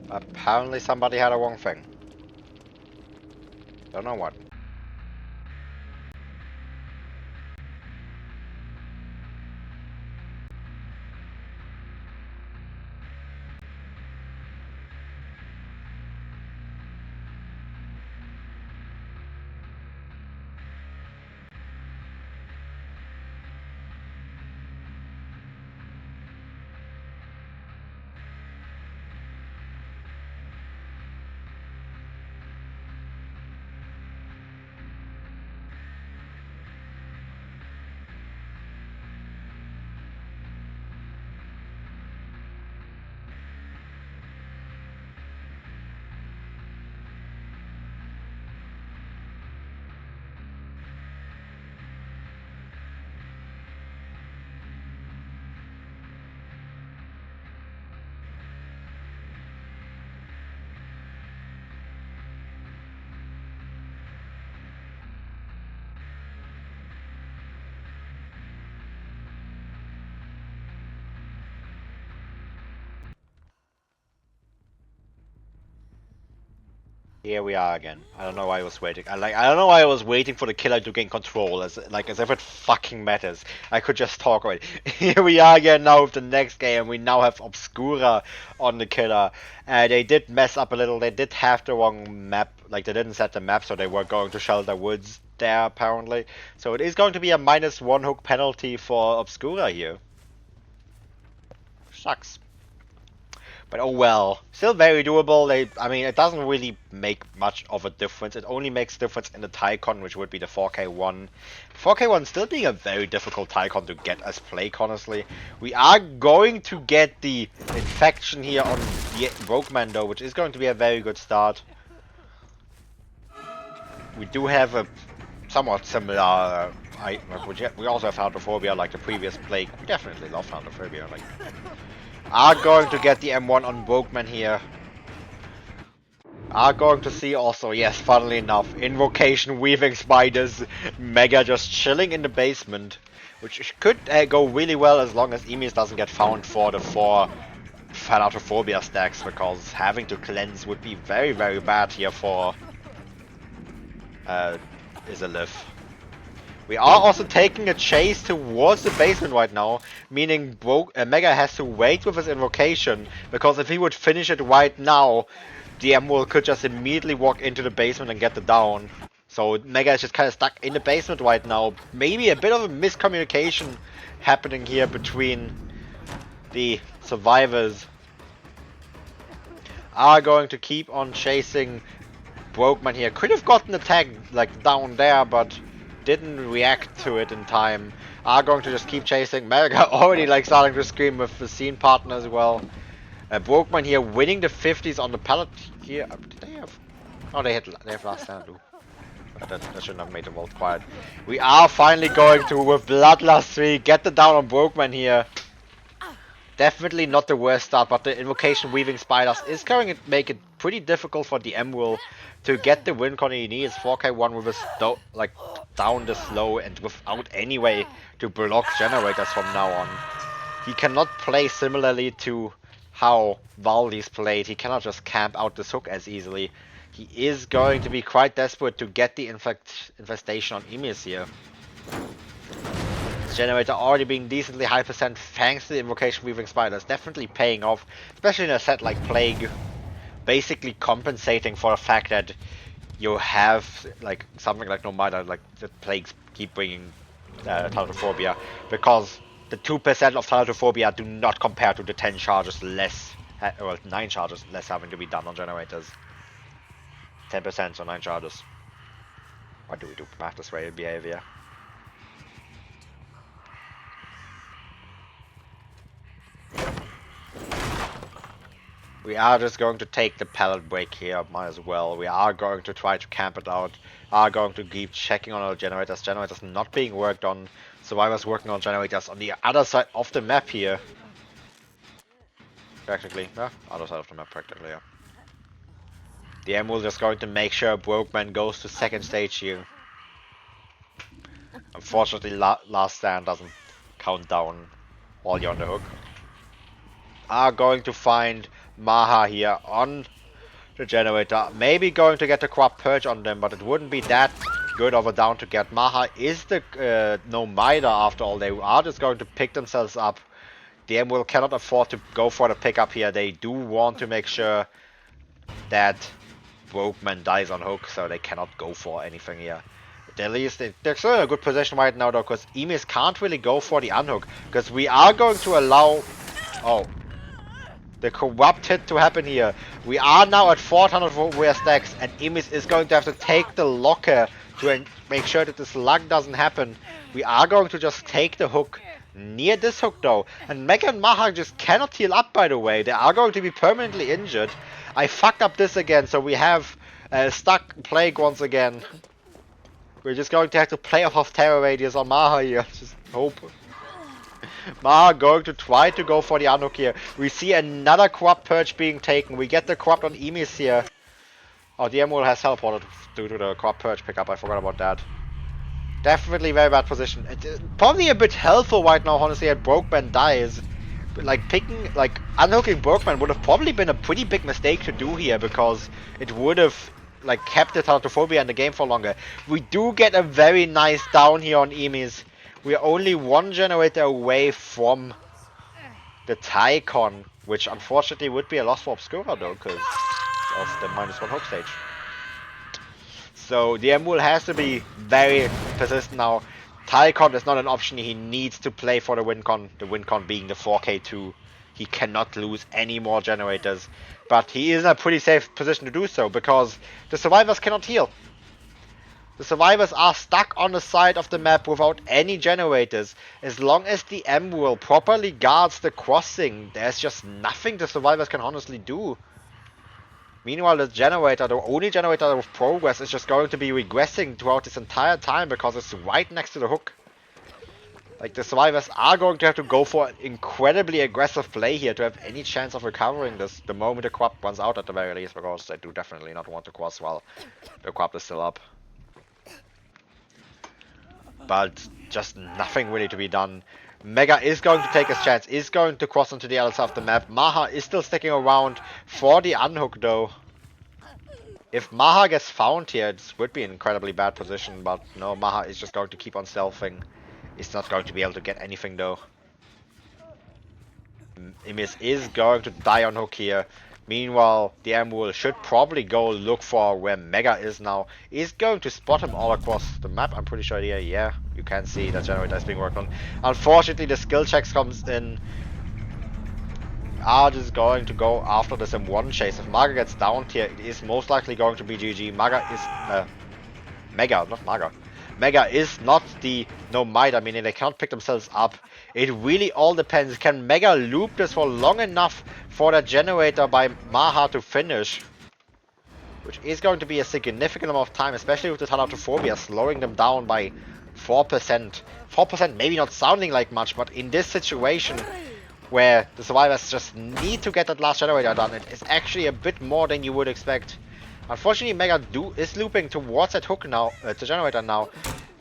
apparently somebody had a wrong thing. Don't know what. Here we are again. I don't know why I was waiting. I don't know why I was waiting for the killer to gain control, as if it fucking matters. I could just talk already. Here we are again now with the next game. We now have Obscura on the killer. They did mess up a little. They did have the wrong map. Like, they didn't set the map, so they were going to Shelter Woods there apparently. So it is going to be a -1 hook penalty for Obscura here. Sucks. But oh well, still very doable. I mean, it doesn't really make much of a difference. It only makes difference in the Tycon, which would be the 4K1. 4K1 still being a very difficult Tycon to get as Plague, honestly. We are going to get the infection here on the Rogueman though, which is going to be a very good start. We do have a somewhat similar we also have Hydrophobia like the previous Plague. We definitely love Hydrophobia. Like, are going to get the M1 on Rogueman here. Are going to see also, yes, funnily enough, Invocation Weaving Spiders, Mega just chilling in the basement, which could go really well as long as Emis doesn't get found for the 4 Thanatophobia stacks, because having to cleanse would be very, very bad here for Izalith. We are also taking a chase towards the basement right now, meaning Mega has to wait with his invocation, because if he would finish it right now, the Emerald could just immediately walk into the basement and get the down. So Mega is just kind of stuck in the basement right now. Maybe a bit of a miscommunication happening here between the survivors. Are going to keep on chasing Brokeman here. Could have gotten the tag like down there, but didn't react to it in time. Are going to just keep chasing. Mega already like starting to scream with the scene partner as well. Brokeman here winning the 50s on the pallet here. Did they have? Oh, they have last stand too. That shouldn't have made the vault quiet. We are finally going to, with Bloodlust 3, get the down on Brokeman here. Definitely not the worst start, but the Invocation Weaving Spiders is going to make it pretty difficult for the Emerald to get the win con. He needs 4K1 with his down the slow and without any way to block generators from now on. He cannot play similarly to how Valdi's played. He cannot just camp out this hook as easily. He is going to be quite desperate to get the infestation on Emis here. His generator already being decently high percent thanks to the Invocation Weaving Spiders. Definitely paying off, especially in a set like Plague. Basically compensating for the fact that you have like something like Nomada, like the Plagues keep bringing Thanatophobia, because the 2% of Thanatophobia do not compare to the 10 charges less, or 9 charges less having to be done on generators. 10%, so 9 charges. What do we do? Master's rated behavior. We are just going to take the pallet break here, might as well. We are going to try to camp it out. Are going to keep checking on our generators. Generators not being worked on. Survivors working on generators on the other side of the map here. Practically, yeah, other side of the map practically, yeah. The Emerald is going to make sure Brokeman goes to second stage here. Unfortunately, last stand doesn't count down while you're on the hook. are going to find Maha here on the generator. Maybe going to get the Corrupt Purge on them, but it wouldn't be that good of a down to get. Maha is the no Mida after all. They are just going to pick themselves up. The Emerald cannot afford to go for the pickup here. They do want to make sure that Brokeman dies on hook, so they cannot go for anything here. At least they're still in a good position right now though, because Emis can't really go for the unhook, because we are going to allow the corrupt hit to happen here. We are now at 400 wear stacks, and Emis is going to have to take the locker to make sure that this luck doesn't happen. We are going to just take the hook near this hook though, and Mega and Maha just cannot heal up, by the way. They are going to be permanently injured. I fucked up this again, so we have stuck Plague once again. We're just going to have to play off of Terror Radius on Maha here. Just hope. Maha going to try to go for the unhook here. We see another Corrupt Purge being taken. We get the Corrupt on Emis here. Oh, the Emerald has teleported due to the Corrupt Purge pickup. I forgot about that. Definitely very bad position. Probably a bit helpful right now, honestly, that Brokeman dies. But like unhooking Brokeman would have probably been a pretty big mistake to do here, because it would have like kept the Thanatophobia in the game for longer. We do get a very nice down here on Emis. We're only one generator away from the Tycon, which unfortunately would be a loss for Obscura though, because of the -1 hook stage. So the Emerald has to be very persistent now. Tycon is not an option. He needs to play for the win con being the 4K2. He cannot lose any more generators. But he is in a pretty safe position to do so, because the survivors cannot heal. The survivors are stuck on the side of the map without any generators. As long as the Emerald properly guards the crossing, there's just nothing the survivors can honestly do. Meanwhile, the generator, the only generator with progress, is just going to be regressing throughout this entire time because it's right next to the hook. Like, the survivors are going to have to go for an incredibly aggressive play here to have any chance of recovering this the moment the Corrupt runs out at the very least, because they do definitely not want to cross while the Corrupt is still up. But just nothing really to be done. Mega is going to take his chance, is going to cross onto the other side of the map. Maha is still sticking around for the unhook though. If Maha gets found here, it would be an incredibly bad position, but no, Maha is just going to keep on stealthing. He's not going to be able to get anything though. Imis is going to die on hook here. Meanwhile, the Emerald should probably go look for where Mega is now. He's going to spot him all across the map, I'm pretty sure here. Yeah, you can see that generator is being worked on. Unfortunately, the skill checks comes in. Are just going to go after this in one chase. If Maga gets downed here, it is most likely going to be GG. Maga is Mega, not Maga. Mega is not the no Mida, meaning they cannot pick themselves up. It really all depends. Can Mega loop this for long enough for that generator by Maha to finish? Which is going to be a significant amount of time, especially with the Thanatophobia slowing them down by 4%. 4% maybe not sounding like much, but in this situation where the survivors just need to get that last generator done, it is actually a bit more than you would expect. Unfortunately, Mega is looping towards that hook now, the generator now.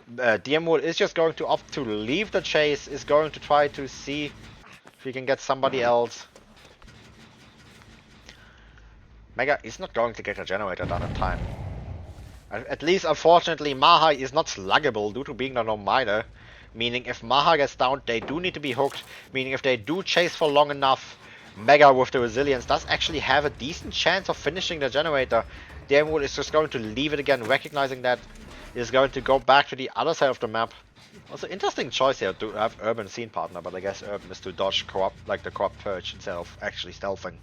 The Emerald is just going to opt to leave the chase, is going to try to see if he can get somebody else. Mega is not going to get a generator done in time. At least, unfortunately, Maha is not sluggable due to being the no-miner. Meaning, if Maha gets down, they do need to be hooked. Meaning, if they do chase for long enough, Mega with the resilience does actually have a decent chance of finishing the generator. The Emerald is just going to leave it again, recognizing that it is going to go back to the other side of the map. Also, interesting choice here to have Urban Scene Partner, but I guess Urban is to dodge the Corrupt Purge instead of actually stealthing.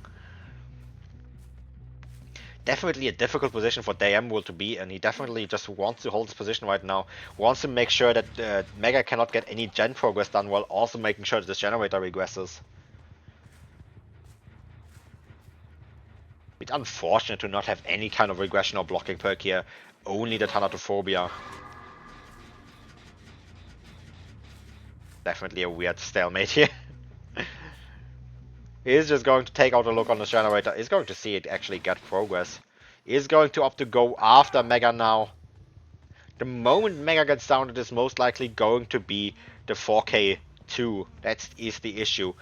Definitely a difficult position for the Emerald to be, and he definitely just wants to hold his position right now. Wants to make sure that Mega cannot get any gen progress done, while also making sure that this generator regresses. It's unfortunate to not have any kind of regression or blocking perk here, only the Thanatophobia. Definitely a weird stalemate here. He's just going to take out a look on the generator. He's going to see it actually get progress. He's going to opt to go after Mega now. The moment Mega gets down, it is most likely going to be the 4K2. That is the issue.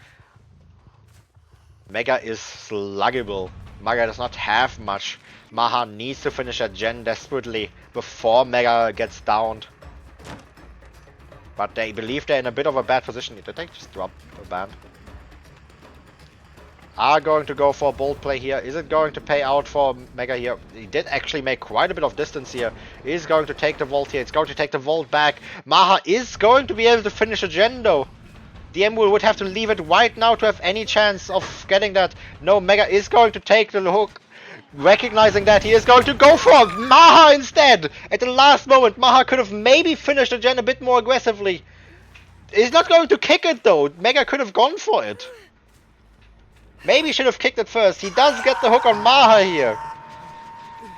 Mega is sluggable. Mega does not have much. Maha needs to finish that gen desperately before Mega gets downed. But they believe they're in a bit of a bad position. Did they just drop a ban? Are going to go for a bold play here. Is it going to pay out for Mega here? He did actually make quite a bit of distance here. He's going to take the vault here. It's going to take the vault back. Maha is going to be able to finish a gen though. The Emerald would have to leave it right now to have any chance of getting that. No, Mega is going to take the hook. Recognizing that, he is going to go for Maha instead. At the last moment, Maha could have maybe finished the gen a bit more aggressively. He's not going to kick it though. Mega could have gone for it. Maybe should have kicked it first. He does get the hook on Maha here.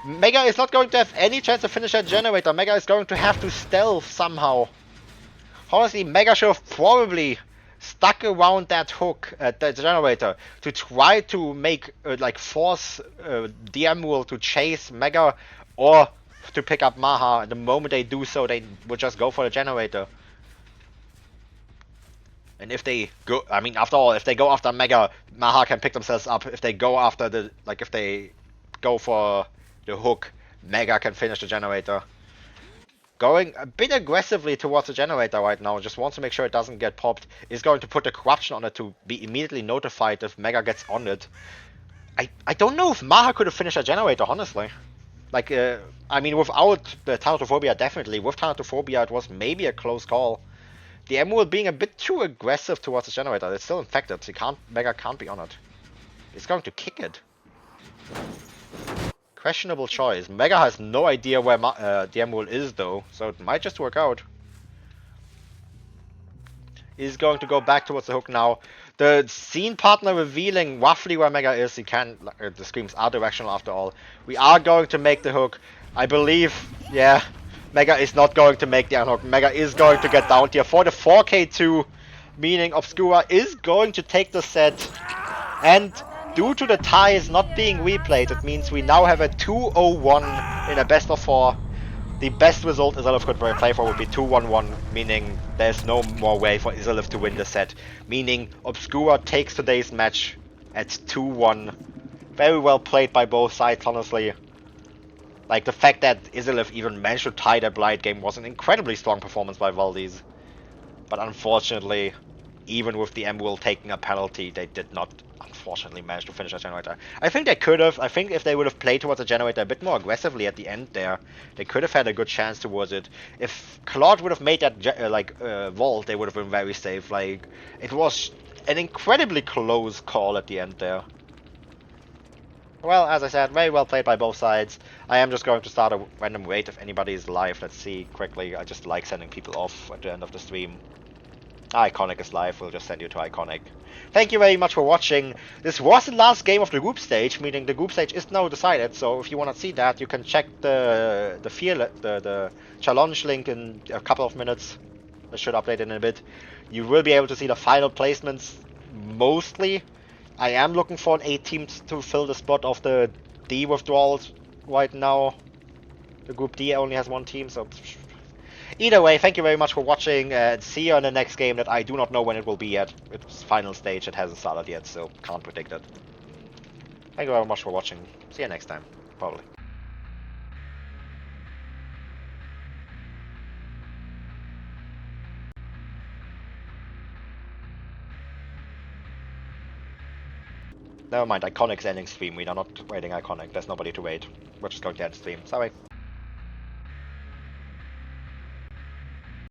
Mega is not going to have any chance to finish that generator. Mega is going to have to stealth somehow. Honestly, Mega should have probably stuck around that hook at the generator to try to make, like, force the Emerald to chase Mega or to pick up Maha. And the moment they do so, they would just go for the generator. And if they go, I mean, after all, if they go after Mega, Maha can pick themselves up. If they go after the, like, if they go for the hook, Mega can finish the generator. Going a bit aggressively towards the generator right now, just wants to make sure it doesn't get popped. Is going to put the corruption on it to be immediately notified if Mega gets on it. I don't know if Maha could have finished a generator, honestly. Like, I mean, without the Thanatophobia, definitely. With Thanatophobia, it was maybe a close call. The Emerald being a bit too aggressive towards the generator. It's still infected. Mega can't be on it. It's going to kick it. Questionable choice. Mega has no idea where the Emerald is though, so it might just work out. He's going to go back towards the hook now. The scene partner revealing roughly where Mega is. He can. The screams are directional after all. We are going to make the hook. I believe. Yeah. Mega is not going to make the unhook. Mega is going to get down here for the 4K2, meaning Obscura is going to take the set. And due to the ties not being replayed, it means we now have a 2-0-1 in a best of 4. The best result Izalith could play for would be 2-1-1, meaning there's no more way for Izalith to win the set. Meaning Obscura takes today's match at 2-1. Very well played by both sides, honestly. Like, the fact that Izalith even managed to tie that blind game was an incredibly strong performance by Valdez. But unfortunately, even with the Emerald taking a penalty, they did not, unfortunately, manage to finish that generator. I think they could have. I think if they would have played towards the generator a bit more aggressively at the end there, they could have had a good chance towards it. If Claude would have made that, vault, they would have been very safe. Like, it was an incredibly close call at the end there. Well, as I said, very well played by both sides. I am just going to start a random raid if anybody is live. Let's see quickly. I just like sending people off at the end of the stream. Iconic is live. We'll just send you to Iconic. Thank you very much for watching. This was the last game of the group stage, meaning the group stage is now decided. So if you want to see that, you can check the challenge link in a couple of minutes. I should update it in a bit. You will be able to see the final placements mostly. I am looking for an 8 teams to fill the spot of the D withdrawals right now. The group D only has 1 team, so either way, thank you very much for watching, and see you in the next game that I do not know when it will be yet. It's final stage, it hasn't started yet, so can't predict it. Thank you very much for watching. See you next time, probably. Never mind, Iconic's ending stream. We are not waiting Iconic. There's nobody to wait. We're just going to end stream. Sorry.